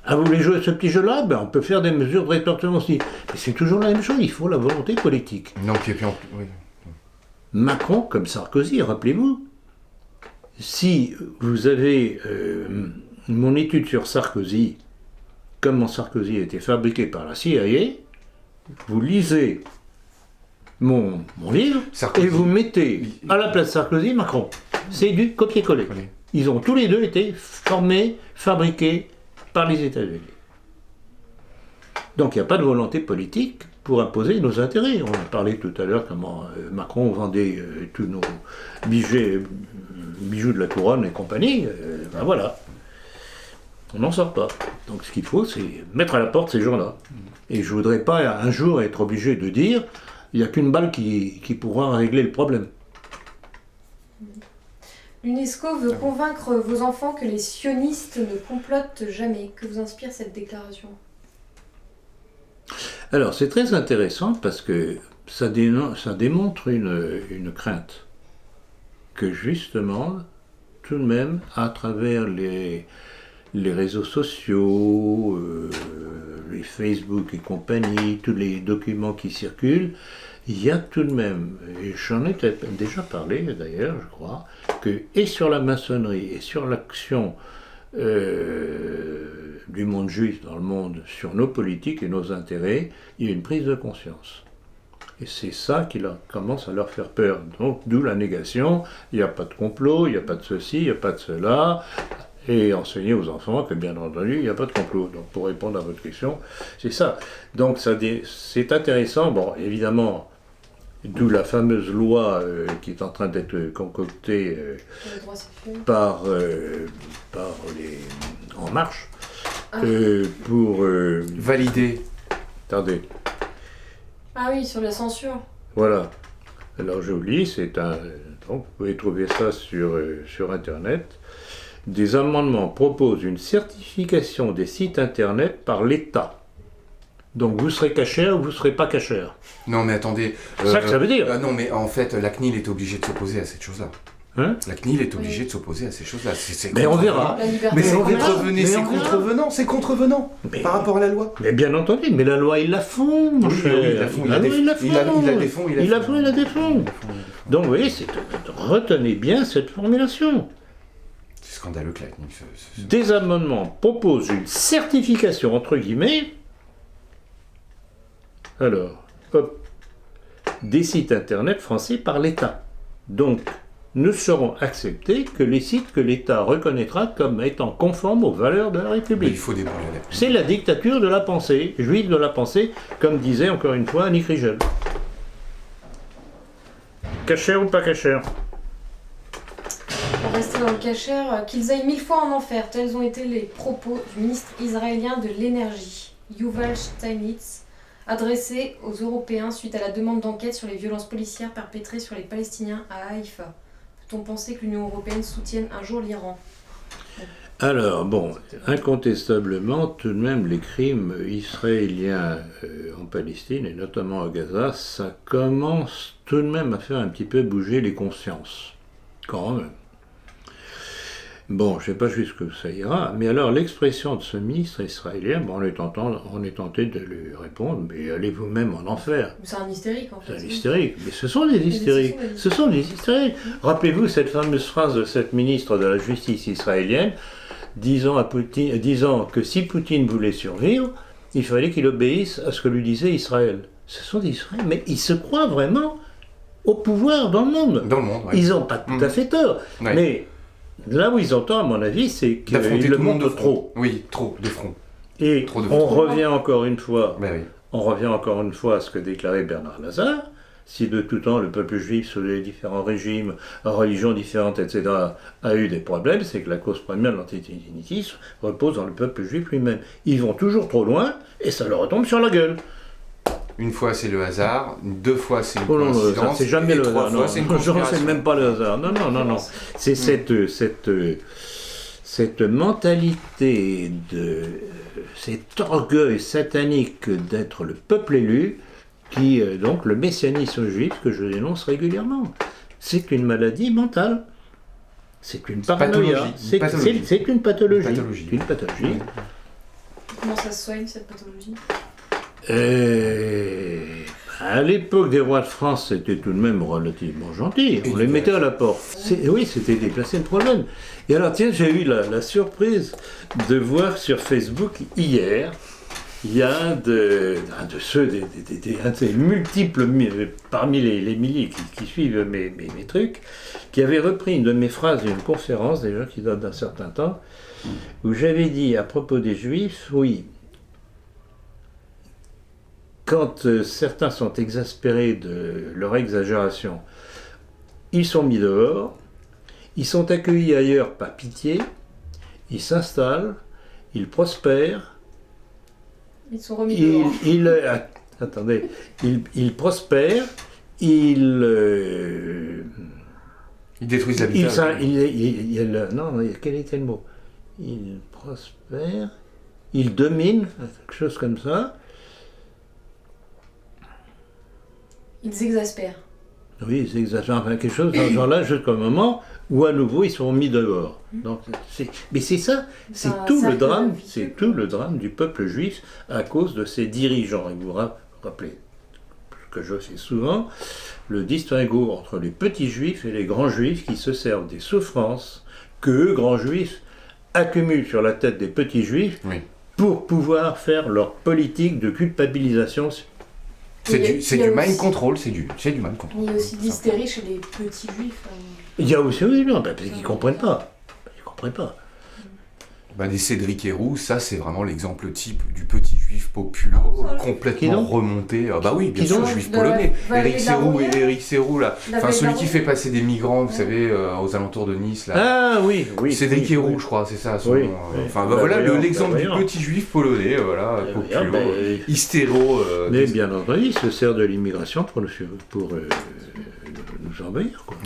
Ah, vous voulez jouer ce petit jeu-là? On peut faire des mesures de rétorsion aussi. Mais c'est toujours la même chose, il faut la volonté politique. Non, puis oui. Macron, comme Sarkozy, rappelez-vous, si vous avez mon étude sur Sarkozy, comment Sarkozy a été fabriqué par la CIA, vous lisez mon livre Sarkozy. Et vous mettez à la place Sarkozy Macron. C'est du copier-coller. Ils ont tous les deux été formés, fabriqués par les États-Unis. Donc il n'y a pas de volonté politique pour imposer nos intérêts. On a parlé tout à l'heure comment Macron vendait tous nos bijoux de la couronne et compagnie. Voilà. On n'en sort pas. Donc ce qu'il faut, c'est mettre à la porte ces gens-là. Et je ne voudrais pas un jour être obligé de dire il n'y a qu'une balle qui pourra régler le problème. L'UNESCO veut convaincre vos enfants que les sionistes ne complotent jamais. Que vous inspire cette déclaration? Alors, c'est très intéressant parce que ça démontre une crainte que justement, tout de même, à travers les réseaux sociaux, les Facebook et compagnie, tous les documents qui circulent, il y a tout de même, et j'en ai déjà parlé d'ailleurs, je crois, que et sur la maçonnerie et sur l'action du monde juif dans le monde, sur nos politiques et nos intérêts, il y a une prise de conscience. Et c'est ça qui commence à leur faire peur. Donc, d'où la négation, il n'y a pas de complot, il n'y a pas de ceci, il n'y a pas de cela, et enseigner aux enfants que, bien entendu, il n'y a pas de complot. Donc, pour répondre à votre question, c'est ça. Donc, c'est intéressant. Bon, évidemment, d'où la fameuse loi qui est en train d'être concoctée par les En Marche pour valider. Attendez. Ah oui, sur la censure. Voilà. Alors je vous lis, donc vous pouvez trouver ça sur Internet. Des amendements proposent une certification des sites Internet par l'État. Donc vous serez cachère ou vous ne serez pas cachère. Non mais attendez. C'est ça que ça veut dire. Non mais en fait, la CNIL est obligée de s'opposer à cette chose-là. Hein? La CNIL est obligée de s'opposer à ces choses-là. Mais on verra. Mais c'est contrevenant par rapport à la loi. Mais bien entendu, mais la loi, ils la font, mon cher. Oui, il la défend. Donc, vous voyez, retenez bien cette formulation. C'est scandaleux que la CNIL Des amendements proposent une certification, entre guillemets, alors, hop, des sites Internet français par l'État. Donc, ne seront acceptés que les sites que l'État reconnaîtra comme étant conformes aux valeurs de la République. Mais il faut débrouiller. C'est la dictature de la pensée, juive de la pensée, comme disait encore une fois Annie Krigel. Cachère ou pas cachère? On va rester dans le cachère. Qu'ils aillent 1000 fois en enfer, tels ont été les propos du ministre israélien de l'énergie, Yuval Steinitz, adressés aux Européens suite à la demande d'enquête sur les violences policières perpétrées sur les Palestiniens à Haïfa. Peut-on penser que l'Union européenne soutienne un jour l'Iran? Alors, bon, incontestablement, tout de même, les crimes israéliens en Palestine, et notamment à Gaza, ça commence tout de même à faire un petit peu bouger les consciences. Quand même. Bon, je ne sais pas jusqu'où ça ira, mais alors l'expression de ce ministre israélien, bon, on est tenté de lui répondre, mais allez vous-même en enfer. C'est un hystérique en fait. C'est un hystérique, mais ce sont des hystériques. Ce sont des hystériques. Rappelez-vous cette fameuse phrase de cette ministre de la Justice israélienne, disant que si Poutine voulait survivre, il fallait qu'il obéisse à ce que lui disait Israël. Ce sont des Israéliens, mais ils se croient vraiment au pouvoir dans le monde. Dans le monde, oui. Ils n'ont pas tout à fait tort, ouais. Mais là où ils ont tort, à mon avis, c'est qu'ils le montrent trop. Oui, trop, de front. Et on revient encore une fois, à ce que déclarait Bernard Lazare. Si de tout temps le peuple juif, sous les différents régimes, religions différentes, etc., a eu des problèmes, c'est que la cause première de l'antisémitisme repose dans le peuple juif lui-même. Ils vont toujours trop loin et ça leur retombe sur la gueule. Une fois c'est le hasard, deux fois c'est une coïncidence, ça, c'est jamais le hasard. Non, c'est même pas le hasard. Non. C'est cette mentalité cet orgueil satanique d'être le peuple élu, donc le messianisme juif que je dénonce régulièrement. C'est une maladie mentale. C'est une paranoïa. C'est une pathologie. C'est une pathologie. Comment ça se soigne, cette pathologie ? À l'époque des rois de France, c'était tout de même relativement gentil. On les mettait à la porte. Oui, c'était déplacé le problème. Et alors, tiens, j'ai eu la surprise de voir sur Facebook hier, il y a un de ceux des multiples, parmi les milliers qui suivent mes trucs, qui avait repris une de mes phrases d'une conférence, déjà qui date d'un certain temps, où j'avais dit à propos des Juifs, oui, quand certains sont exaspérés de leur exagération, ils sont mis dehors, ils sont accueillis ailleurs par pitié, ils s'installent, ils prospèrent. Ils sont remis dehors. Attendez, ils prospèrent, ils détruisent l'habitat. Non, quel était le mot ? Ils prospèrent, ils dominent, quelque chose comme ça. Ils exaspèrent. Oui, ils exagèrent, enfin, quelque chose dans ce genre-là, jusqu'au moment où à nouveau ils sont mis dehors. Donc, mais c'est ça, c'est tout le drame du peuple juif à cause de ses dirigeants. Et vous vous rappelez, ce que je fais souvent, le distinguo entre les petits juifs et les grands juifs qui se servent des souffrances que eux, grands juifs, accumulent sur la tête des petits juifs pour pouvoir faire leur politique de culpabilisation. C'est du mind control, c'est du mind control. Il y a aussi de l'hystérie chez les petits juifs. Il y a aussi, parce qu'ils ne comprennent pas. Ils comprennent pas. Des Cédric Héroux, ça c'est vraiment l'exemple type du petit juif populaire complètement remonté. Oui, bien sûr, juif polonais. Éric Serroux, là. Enfin, celui qui fait passer des migrants, vous savez, aux alentours de Nice, là. Ah oui. Cédric Héroux, je crois, c'est ça. Voilà l'exemple du petit juif polonais, populaire, hystéro. Mais bien entendu, il se sert de l'immigration pour nous envahir, quoi.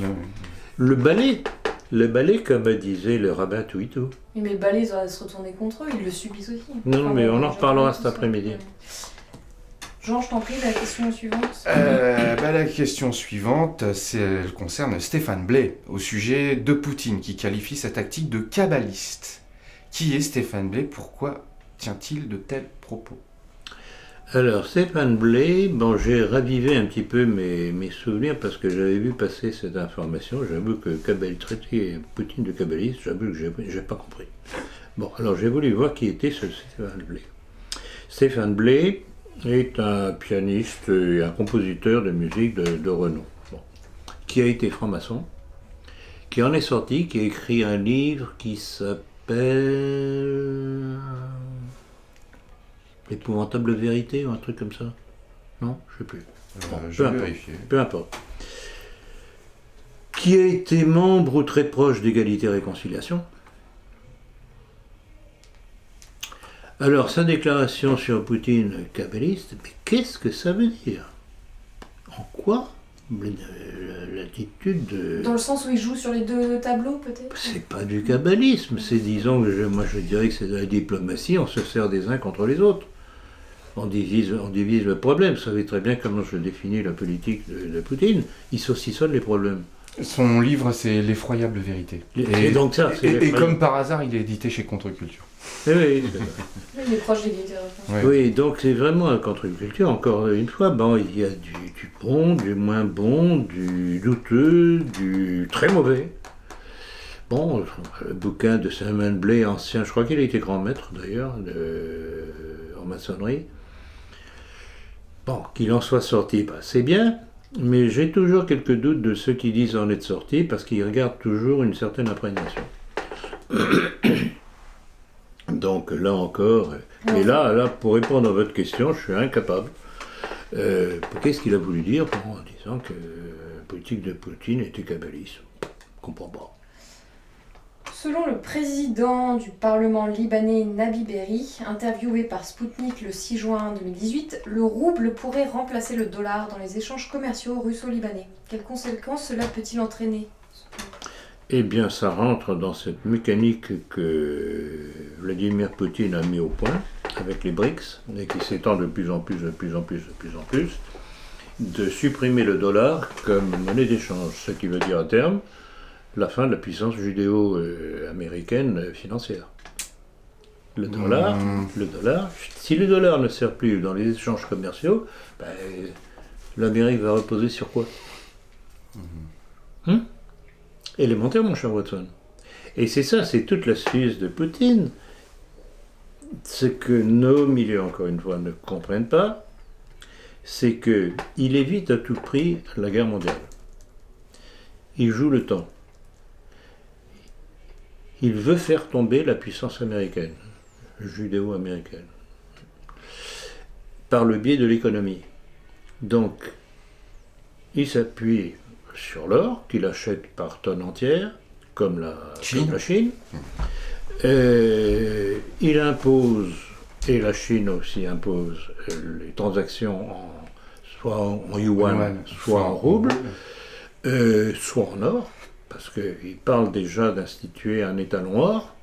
Le balai, comme disait le rabbin Touitou. Mais le balai, ils auraient se retourner contre eux, ils le subissent aussi. Non, mais on en reparlera cet après-midi. Jean, je t'en prie, la question suivante. La question suivante, elle concerne Stéphane Blais, au sujet de Poutine, qui qualifie sa tactique de kabbaliste. Qui est Stéphane Blais ? Pourquoi tient-il de tels propos ? Alors, Stéphane Blais, j'ai ravivé un petit peu mes souvenirs parce que j'avais vu passer cette information. J'avoue que traiter Poutine de kabbaliste, j'avoue que j'ai pas compris. Bon, alors j'ai voulu voir qui était ce Stéphane Blais. Stéphane Blais est un pianiste et un compositeur de musique de renom, qui a été franc-maçon, qui en est sorti, qui a écrit un livre qui s'appelle... L'épouvantable vérité ou un truc comme ça. Non, je ne sais plus. Je vais vérifier. Peu importe. Qui a été membre ou très proche d'Égalité et Réconciliation. Alors, sa déclaration sur Poutine kabbaliste, mais qu'est-ce que ça veut dire ? En quoi l'attitude de... Dans le sens où il joue sur les deux tableaux, peut-être ? C'est pas du kabbalisme, c'est, disons, moi je dirais que c'est de la diplomatie, on se sert des uns contre les autres. On divise le problème. Vous savez très bien comment je définis la politique de Poutine. Il saucissonne les problèmes. Son livre, c'est L'effroyable vérité. Et donc ça, et comme par hasard, il est édité chez Contre-Culture. Oui, il est proche des littératures. Oui, donc c'est vraiment un Contre-Culture. Encore une fois, il y a du bon, du moins bon, du douteux, du très mauvais. Bon, le bouquin de Simon Blais, ancien, je crois qu'il a été grand maître d'ailleurs, en maçonnerie. Bon, qu'il en soit sorti, c'est bien, mais j'ai toujours quelques doutes de ceux qui disent en être sorti, parce qu'ils regardent toujours une certaine imprégnation. Donc là encore, et là, pour répondre à votre question, je suis incapable. Qu'est-ce qu'il a voulu dire en disant que la politique de Poutine était kabbaliste ? Je ne comprends pas. Selon le président du Parlement libanais Nabi Berri, interviewé par Sputnik le 6 juin 2018, le rouble pourrait remplacer le dollar dans les échanges commerciaux russo-libanais. Quelles conséquences cela peut-il entraîner ? Eh bien, ça rentre dans cette mécanique que Vladimir Poutine a mis au point avec les BRICS, et qui s'étend de plus en plus. de supprimer le dollar comme monnaie d'échange, ce qui veut dire à terme la fin de la puissance judéo-américaine financière. Le dollar, si le dollar ne sert plus dans les échanges commerciaux, ben, l'Amérique va reposer sur quoi? Élémentaire, mon cher Watson. Et c'est ça, c'est toute l'astuce de Poutine. Ce que nos milieux, encore une fois, ne comprennent pas, c'est qu'il évite à tout prix la guerre mondiale. Il joue le temps. Il veut faire tomber la puissance américaine, judéo-américaine, par le biais de l'économie. Donc, il s'appuie sur l'or, qu'il achète par tonnes entières, comme la Chine. Il impose, et la Chine aussi impose, les transactions soit en yuan, soit en rouble, soit en or, parce qu'il parle déjà d'instituer un étalon or.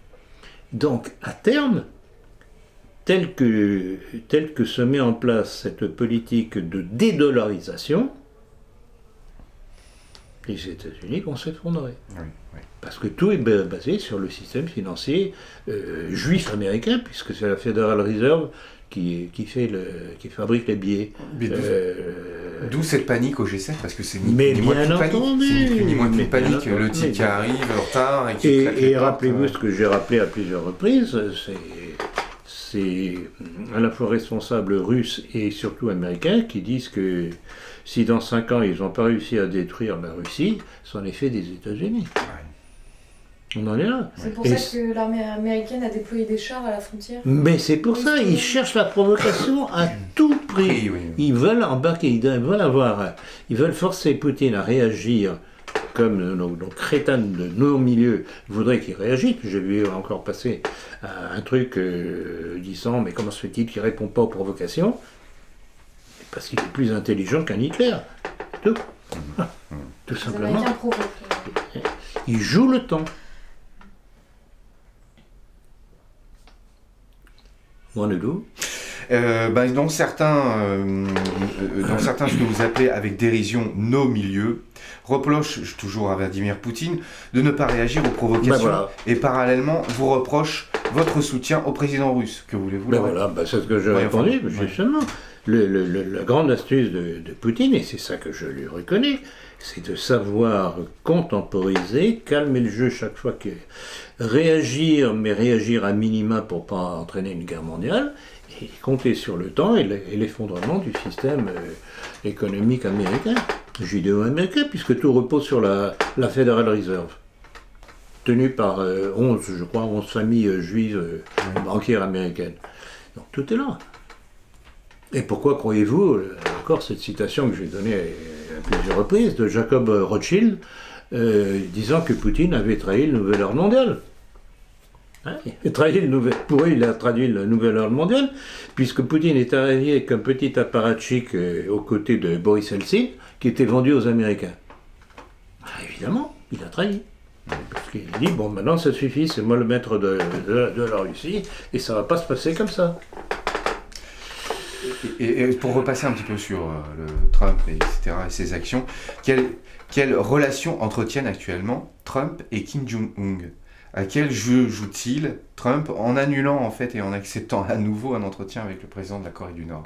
Donc, à terme, tel que se met en place cette politique de dédollarisation, les États-Unis vont s'effondrer. Parce que tout est basé sur le système financier juif américain, puisque c'est la Federal Reserve qui fabrique les billets. D'où cette panique au G7, parce que c'est ni moins qu'une panique. Le type qui arrive en retard et qui Et rappelez-vous ce que j'ai rappelé à plusieurs reprises, c'est à la fois responsables russes et surtout américains qui disent que si dans 5 ans ils n'ont pas réussi à détruire la Russie, c'est l'effet des États-Unis. On en est là. C'est pour ça que l'armée américaine a déployé des chars à la frontière. Mais c'est pour ça, ils cherchent la provocation à tout prix. Ils veulent embarquer, ils veulent forcer Poutine à réagir comme nos crétins de nos milieux voudraient qu'il réagisse. J'ai vu encore passer un truc disant, mais comment se fait-il qu'il ne répond pas aux provocations? Parce qu'il est plus intelligent qu'un Hitler. Tout. Tout simplement. Il joue le temps. Dans certains, ce que vous appelez avec dérision nos milieux, reprochent toujours à Vladimir Poutine de ne pas réagir aux provocations et parallèlement vous reproche votre soutien au président russe. Que voulez-vous c'est ce que j'ai répondu, justement. La grande astuce de Poutine, et c'est ça que je lui reconnais, c'est de savoir contemporiser, calmer le jeu chaque fois que réagir, mais réagir à minima pour ne pas entraîner une guerre mondiale, et compter sur le temps et l'effondrement du système économique américain, judéo-américain, puisque tout repose sur la Federal Reserve, tenue par 11 familles juives banquières américaines. Donc tout est là. Et pourquoi croyez-vous, encore cette citation que j'ai donnée à plusieurs reprises, de Jacob Rothschild, disant que Poutine avait trahi le nouvel ordre mondial. Pour eux, il a traduit le nouvel ordre mondial, puisque Poutine est arrivé avec un petit apparatchik aux côtés de Boris Eltsine, qui était vendu aux Américains. Évidemment, il a trahi. Parce qu'il dit, bon, maintenant ça suffit, c'est moi le maître de la Russie, et ça ne va pas se passer comme ça. Et pour repasser un petit peu sur le Trump, etc., et ses actions, quelle relation entretiennent actuellement Trump et Kim Jong-un? À quel jeu joue-t-il Trump en annulant en fait et en acceptant à nouveau un entretien avec le président de la Corée du Nord?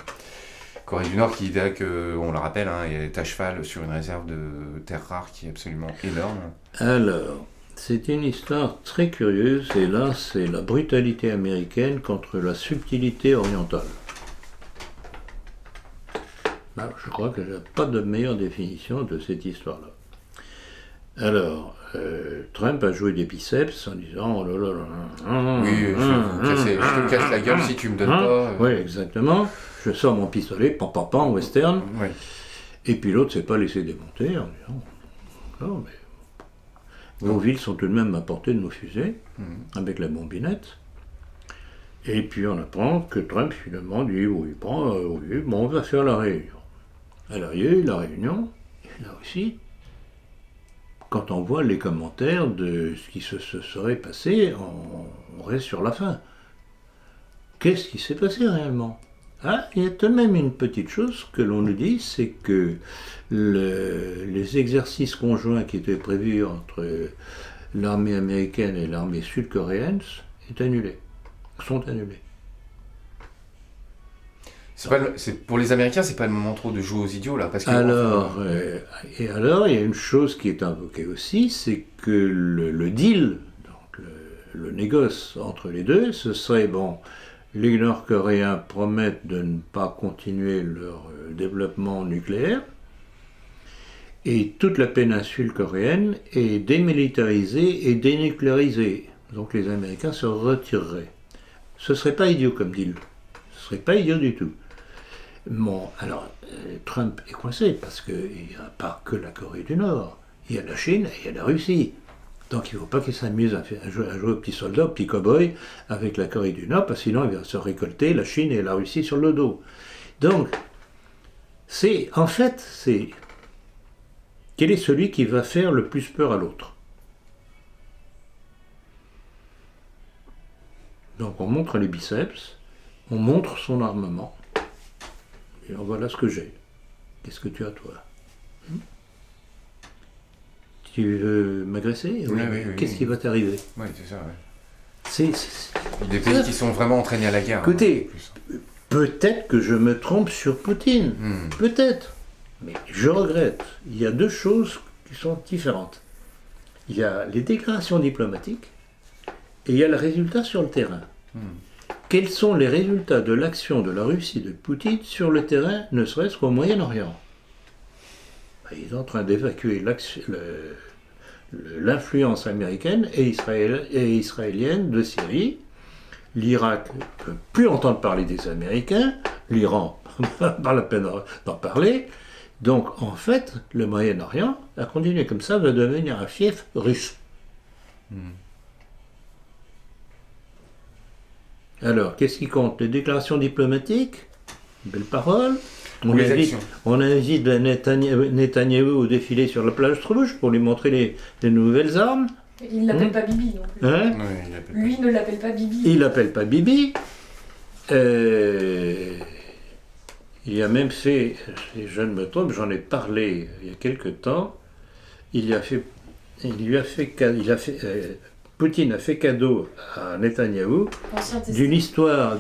Corée du Nord qui, on le rappelle, est à cheval sur une réserve de terres rares qui est absolument énorme. Alors, c'est une histoire très curieuse, et là c'est la brutalité américaine contre la subtilité orientale. Je crois que je n'ai pas de meilleure définition de cette histoire-là. Alors, Trump a joué des biceps en disant « Oh là là là... je te casse la gueule si tu me donnes pas... » Oui, exactement. Je sors mon pistolet, pam pam pam, western. Oui. Et puis l'autre s'est pas laissé démonter en disant « Non, mais vos villes sont tout de même à portée de nos fusées, avec la bombinette. » Et puis on apprend que Trump finalement dit « Oui, on va faire la réunion. » Alors il y a eu la réunion, et là aussi, quand on voit les commentaires de ce qui se serait passé, on reste sur la fin. Qu'est-ce qui s'est passé réellement? Ah, il y a tout de même une petite chose que l'on nous dit, c'est que les exercices conjoints qui étaient prévus entre l'armée américaine et l'armée sud-coréenne sont annulés. Pour les Américains, c'est pas le moment trop de jouer aux idiots là, parce que alors, il y a une chose qui est invoquée aussi, c'est que le deal, donc le négoce entre les deux, ce serait bon. Les Nord-Coréens promettent de ne pas continuer leur développement nucléaire, et toute la péninsule coréenne est démilitarisée et dénucléarisée. Donc les Américains se retireraient. Ce serait pas idiot comme deal. Ce serait pas idiot du tout. Bon, alors, Trump est coincé parce qu'il n'y a pas que la Corée du Nord. Il y a la Chine et il y a la Russie. Donc il ne faut pas qu'il s'amuse à jouer au petit soldat, au petit cow-boy avec la Corée du Nord, parce que sinon il va se récolter la Chine et la Russie sur le dos. Donc, en fait, quel est celui qui va faire le plus peur à l'autre? Donc on montre les biceps, on montre son armement. Et voilà ce que j'ai. Qu'est-ce que tu as, toi? Tu veux m'agresser? Oui. Qu'est-ce qui va t'arriver? Oui, c'est ça, ouais. C'est des pays qui sont vraiment entraînés à la guerre. Écoutez, peut-être que je me trompe sur Poutine. Peut-être. Mais je regrette. Il y a deux choses qui sont différentes. Il y a les déclarations diplomatiques et il y a le résultat sur le terrain. Quels sont les résultats de l'action de la Russie de Poutine sur le terrain, ne serait-ce qu'au Moyen-Orient? Ils sont en train d'évacuer l'influence américaine et israélienne de Syrie. L'Irak ne peut plus entendre parler des Américains. L'Iran, pas la peine d'en parler. Donc, en fait, le Moyen-Orient, à continuer comme ça, va devenir un fief russe. Alors, qu'est-ce qui compte? Les déclarations diplomatiques? Belles paroles. On invite Netanyahou au défilé sur la plage rouge pour lui montrer les nouvelles armes. Il ne l'appelle pas Bibi non plus. Lui ne l'appelle pas Bibi. Il l'appelle pas Bibi. Il a même fait, si je ne me trompe, j'en ai parlé il y a quelque temps, Poutine a fait cadeau à Netanyahou d'une histoire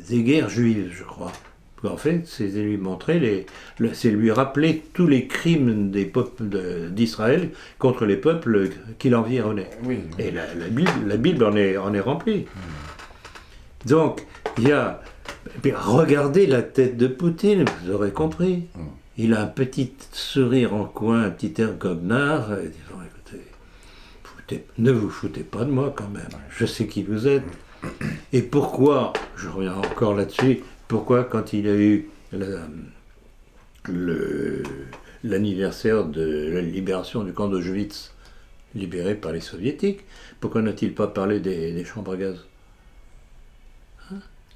des guerres juives, je crois. En fait, c'est lui montrer, c'est lui rappeler tous les crimes des peuples d'Israël contre les peuples qui l'environnaient. Oui. Et la Bible en est remplie. Donc, il y a... Regardez la tête de Poutine, vous aurez compris. Il a un petit sourire en coin, un petit air goguenard, disant, écoutez, ne vous foutez pas de moi quand même, je sais qui vous êtes. Et pourquoi, je reviens encore là-dessus, pourquoi quand il y a eu l'anniversaire de la libération du camp d'Auschwitz, libéré par les soviétiques, pourquoi n'a-t-il pas parlé des chambres à gaz?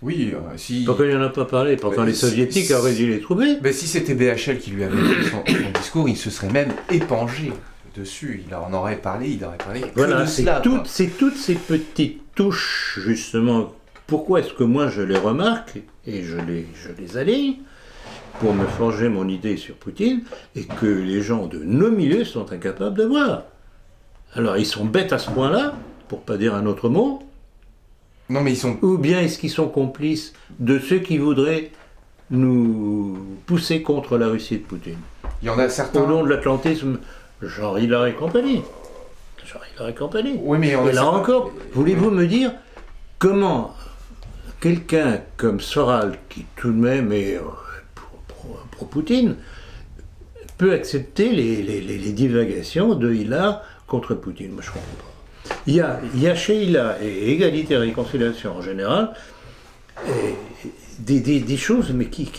Oui, si... Pourquoi il n'y en a pas parlé? Pourtant les soviétiques auraient dû les trouver. Mais si c'était BHL qui lui avait fait son discours, il se serait même épangé dessus. Il en aurait parlé, il aurait parlé que voilà, de cela. C'est toutes ces petites touches, justement. Pourquoi est-ce que moi je les remarque et je les aligne pour me forger mon idée sur Poutine et que les gens de nos milieux sont incapables de voir? Alors ils sont bêtes à ce point-là, pour pas dire un autre mot. Non, mais ils sont... Ou bien est-ce qu'ils sont complices de ceux qui voudraient nous pousser contre la Russie de Poutine? Il y en a certains... Au nom de l'atlantisme, genre Hillary et compagnie. Oui, mais et là encore, voulez-vous me dire comment quelqu'un comme Soral, qui tout de même est pro-Poutine, peut accepter les divagations de Hillary contre Poutine? Moi, je ne comprends pas. Il y a chez Hillary et Égalité et Réconciliation en général des choses mais qui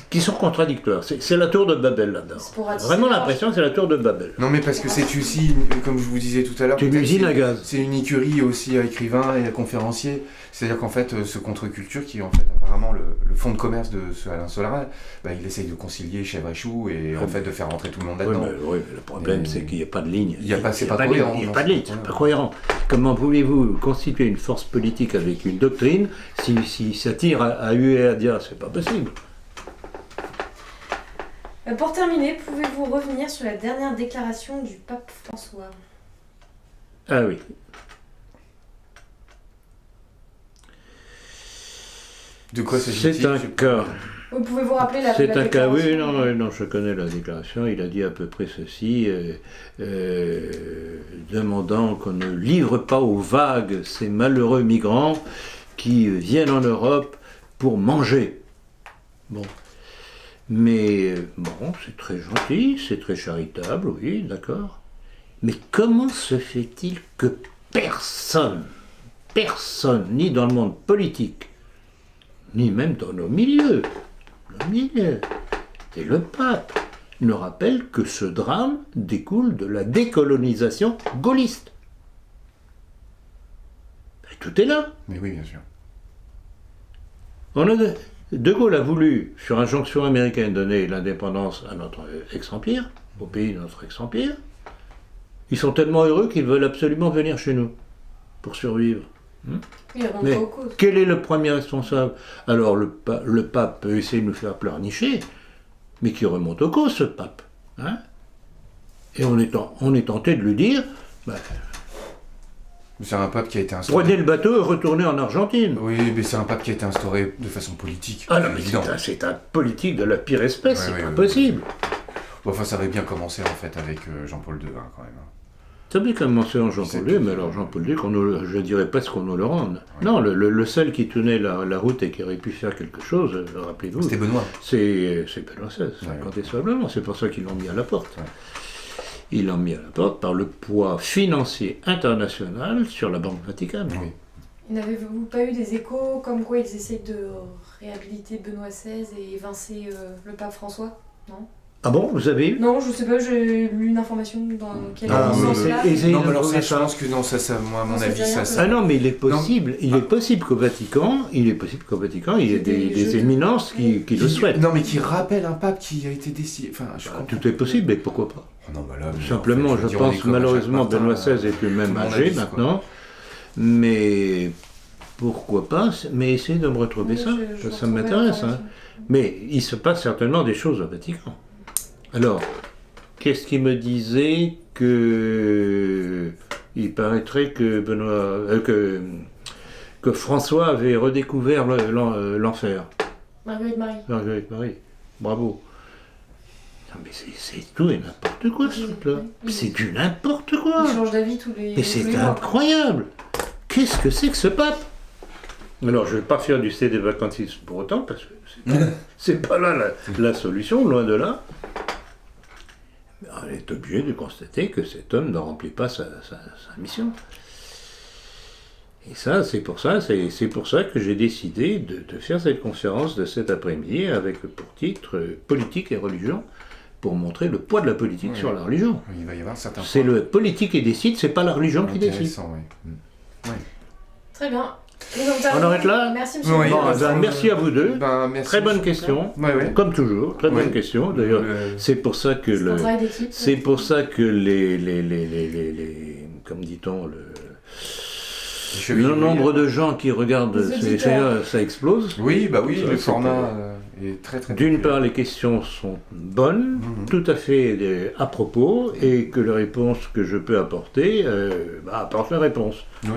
qui sont contradictoires. C'est la tour de Babel là-dedans. Vraiment l'impression que c'est la tour de Babel. Non mais parce que c'est aussi, comme je vous disais tout à l'heure, c'est une usine à gaz. C'est une écurie aussi à écrivains et à conférenciers. C'est-à-dire qu'en fait, ce contre-culture qui est en fait apparemment le fonds de commerce de ce Alain Solara, il essaye de concilier chèvre et chou et en fait de faire rentrer tout le monde là-dedans. Oui, mais le problème c'est qu'il n'y a pas de ligne. Il n'y a pas, c'est pas cohérent. Il n'y a pas de ligne, c'est pas cohérent. Comment voulez-vous constituer une force politique avec une doctrine si ça tire à huer et à dire, c'est pas possible. Pour terminer, pouvez-vous revenir sur la dernière déclaration du pape François ? Ah oui. De quoi s'agit-il ? C'est un cas. Vous pouvez vous rappeler la C'est un cas, oui, déclaration ? non, je connais la déclaration. Il a dit à peu près ceci, demandant qu'on ne livre pas aux vagues ces malheureux migrants qui viennent en Europe pour manger. Bon. Mais bon, c'est très gentil, c'est très charitable, oui, d'accord. Mais comment se fait-il que personne, ni dans le monde politique, ni même dans nos milieux, et le pape, ne rappelle que ce drame découle de la décolonisation gaulliste. Et tout est là. Mais oui, bien sûr. De Gaulle a voulu, sur injonction américaine, donner l'indépendance à notre ex-empire, au pays de notre ex-empire. Ils sont tellement heureux qu'ils veulent absolument venir chez nous pour survivre. Mais quel est le premier responsable ? Alors le pape peut essayer de nous faire pleurnicher, mais qui remonte au causes, ce pape. Hein ? Et on est tenté de lui dire... c'est un pape qui a été instauré... Prenez le bateau et retournez en Argentine. Oui, mais c'est un pape qui a été instauré de façon politique. Ah non, mais c'est un politique de la pire espèce, c'est impossible. Enfin, ça avait bien commencé en fait avec Jean-Paul II quand même. Ça avait commencé en Jean-Paul II, mais alors Jean-Paul II, je dirais presque qu'on nous le rende. Oui. Non, le seul qui tenait la route et qui aurait pu faire quelque chose, rappelez-vous... C'était Benoît. C'est Benoît XVI, incontestablement. C'est pour ça qu'ils l'ont mis à la porte. Ouais. Ils l'ont mis à la porte par le poids financier international sur la Banque Vaticane. Oui. N'avez-vous pas eu des échos comme quoi ils essayent de réhabiliter Benoît XVI et évincer le pape François ? Non ? Ah bon, vous avez eu ? Non, je sais pas, j'ai lu une information dans quel sens-là. Non, mais alors ça, je pense que non, ça moi, à mon avis, ça... Ah non, mais il est possible qu'au Vatican, il y ait des éminences qui le souhaitent. Non, mais qui rappellent un pape qui a été décidé. Enfin, tout est possible, mais pourquoi pas ? Non, là, simplement, je pense malheureusement Benoît XVI est lui-même âgé maintenant, mais pourquoi pas ? Mais essayez de me retrouver ça, ça m'intéresse. Hein. Mais il se passe certainement des choses au Vatican. Alors, qu'est-ce qui me disait que il paraîtrait que que François avait redécouvert l'enfer. Marguerite Marie, bravo. Non mais c'est tout et n'importe quoi ce truc-là. C'est du n'importe quoi. Il change d'avis tous les... Mais c'est incroyable. Qu'est-ce que c'est que ce pape ? Alors, je ne vais pas faire du CD vacantisme pour autant, parce que c'est pas là la solution, loin de là. Mais on est obligé de constater que cet homme ne remplit pas sa mission. Et ça, c'est pour ça que j'ai décidé de faire cette conférence de cet après-midi avec pour titre « Politique et religion », pour montrer le poids de la politique sur la religion. Il va y avoir certains c'est le politique qui décide, c'est pas la religion qui décide. Oui. Très bien. On arrête là ? Merci, monsieur. Merci à vous deux. Merci, très bonne question. Comme toujours, très bonne question. D'ailleurs, c'est pour ça que comme dit-on, le nombre de gens qui regardent ça explose. Oui, le format est très très... D'une part, les questions sont bonnes, tout à fait à propos, et que les réponses que je peux apporter apportent la réponse. Oui.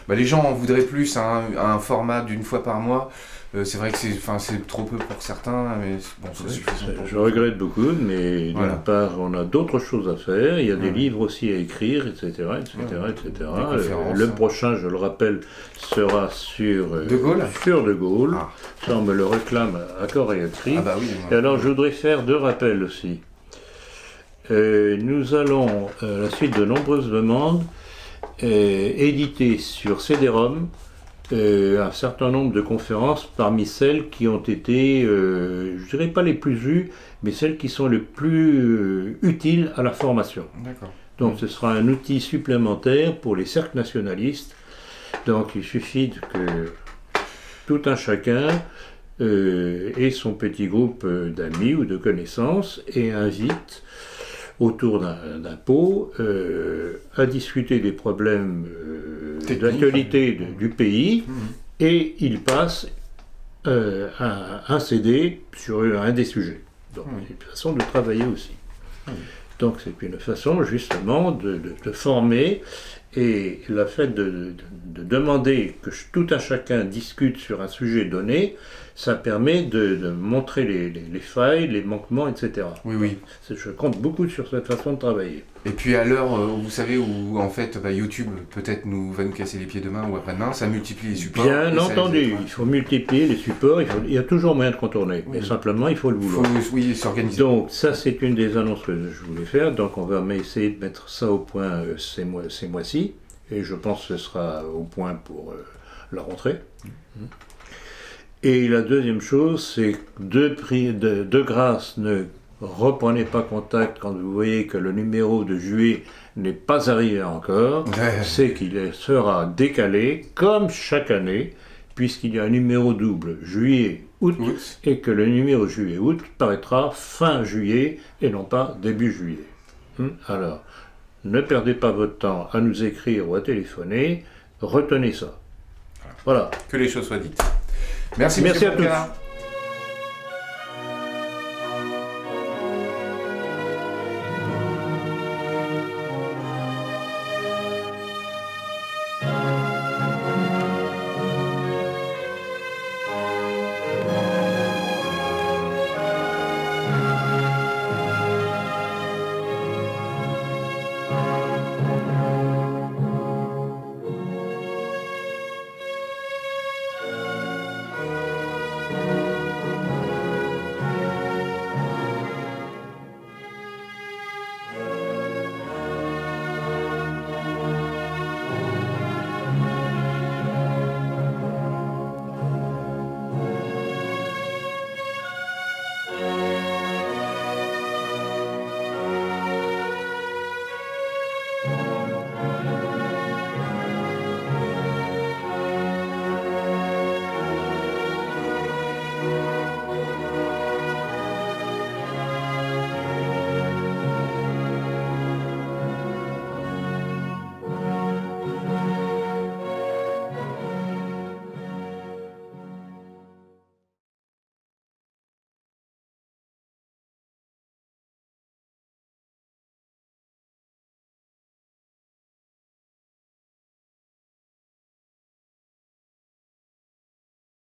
Les gens en voudraient plus, un format d'une fois par mois. C'est vrai que c'est trop peu pour certains, mais bon, c'est suffisant. Je regrette beaucoup, mais d'une part, on a d'autres choses à faire. Il y a des livres aussi à écrire, etc. Le prochain, je le rappelle, sera sur De Gaulle. Ça, on me le réclame à corps et à cri. Et alors, je voudrais faire 2 rappels aussi. Nous allons, à la suite de nombreuses demandes, éditer sur CD-ROM un certain nombre de conférences parmi celles qui ont été, je dirais pas les plus vues, mais celles qui sont les plus utiles à la formation. D'accord. Donc ce sera un outil supplémentaire pour les cercles nationalistes. Donc il suffit que tout un chacun ait son petit groupe d'amis ou de connaissances et invite autour d'un pot à discuter des problèmes d'actualité du pays et il passe un CD sur un des sujets. Donc c'est une façon de travailler aussi. Donc c'est une façon justement de former et le fait de demander que tout un chacun discute sur un sujet donné, ça permet de montrer les failles, les manquements, etc. Oui. Je compte beaucoup sur cette façon de travailler. Et puis à l'heure, vous savez, où en fait YouTube peut-être va nous casser les pieds demain ou après-demain, ça multiplie les supports. Bien entendu, il faut multiplier les supports, il y a toujours moyen de contourner, mais simplement il faut le vouloir. Il faut s'organiser. Donc ça c'est une des annonces que je voulais faire, donc on va essayer de mettre ça au point ces mois-ci, et je pense que ce sera au point pour la rentrée. Et la deuxième chose, c'est de grâce, ne reprenez pas contact quand vous voyez que le numéro de juillet n'est pas arrivé encore, c'est qu'il sera décalé, comme chaque année, puisqu'il y a un numéro double juillet-août, et que le numéro juillet-août paraîtra fin juillet et non pas début juillet. Alors, ne perdez pas votre temps à nous écrire ou à téléphoner, retenez ça. Voilà. Que les choses soient dites. Merci à tous.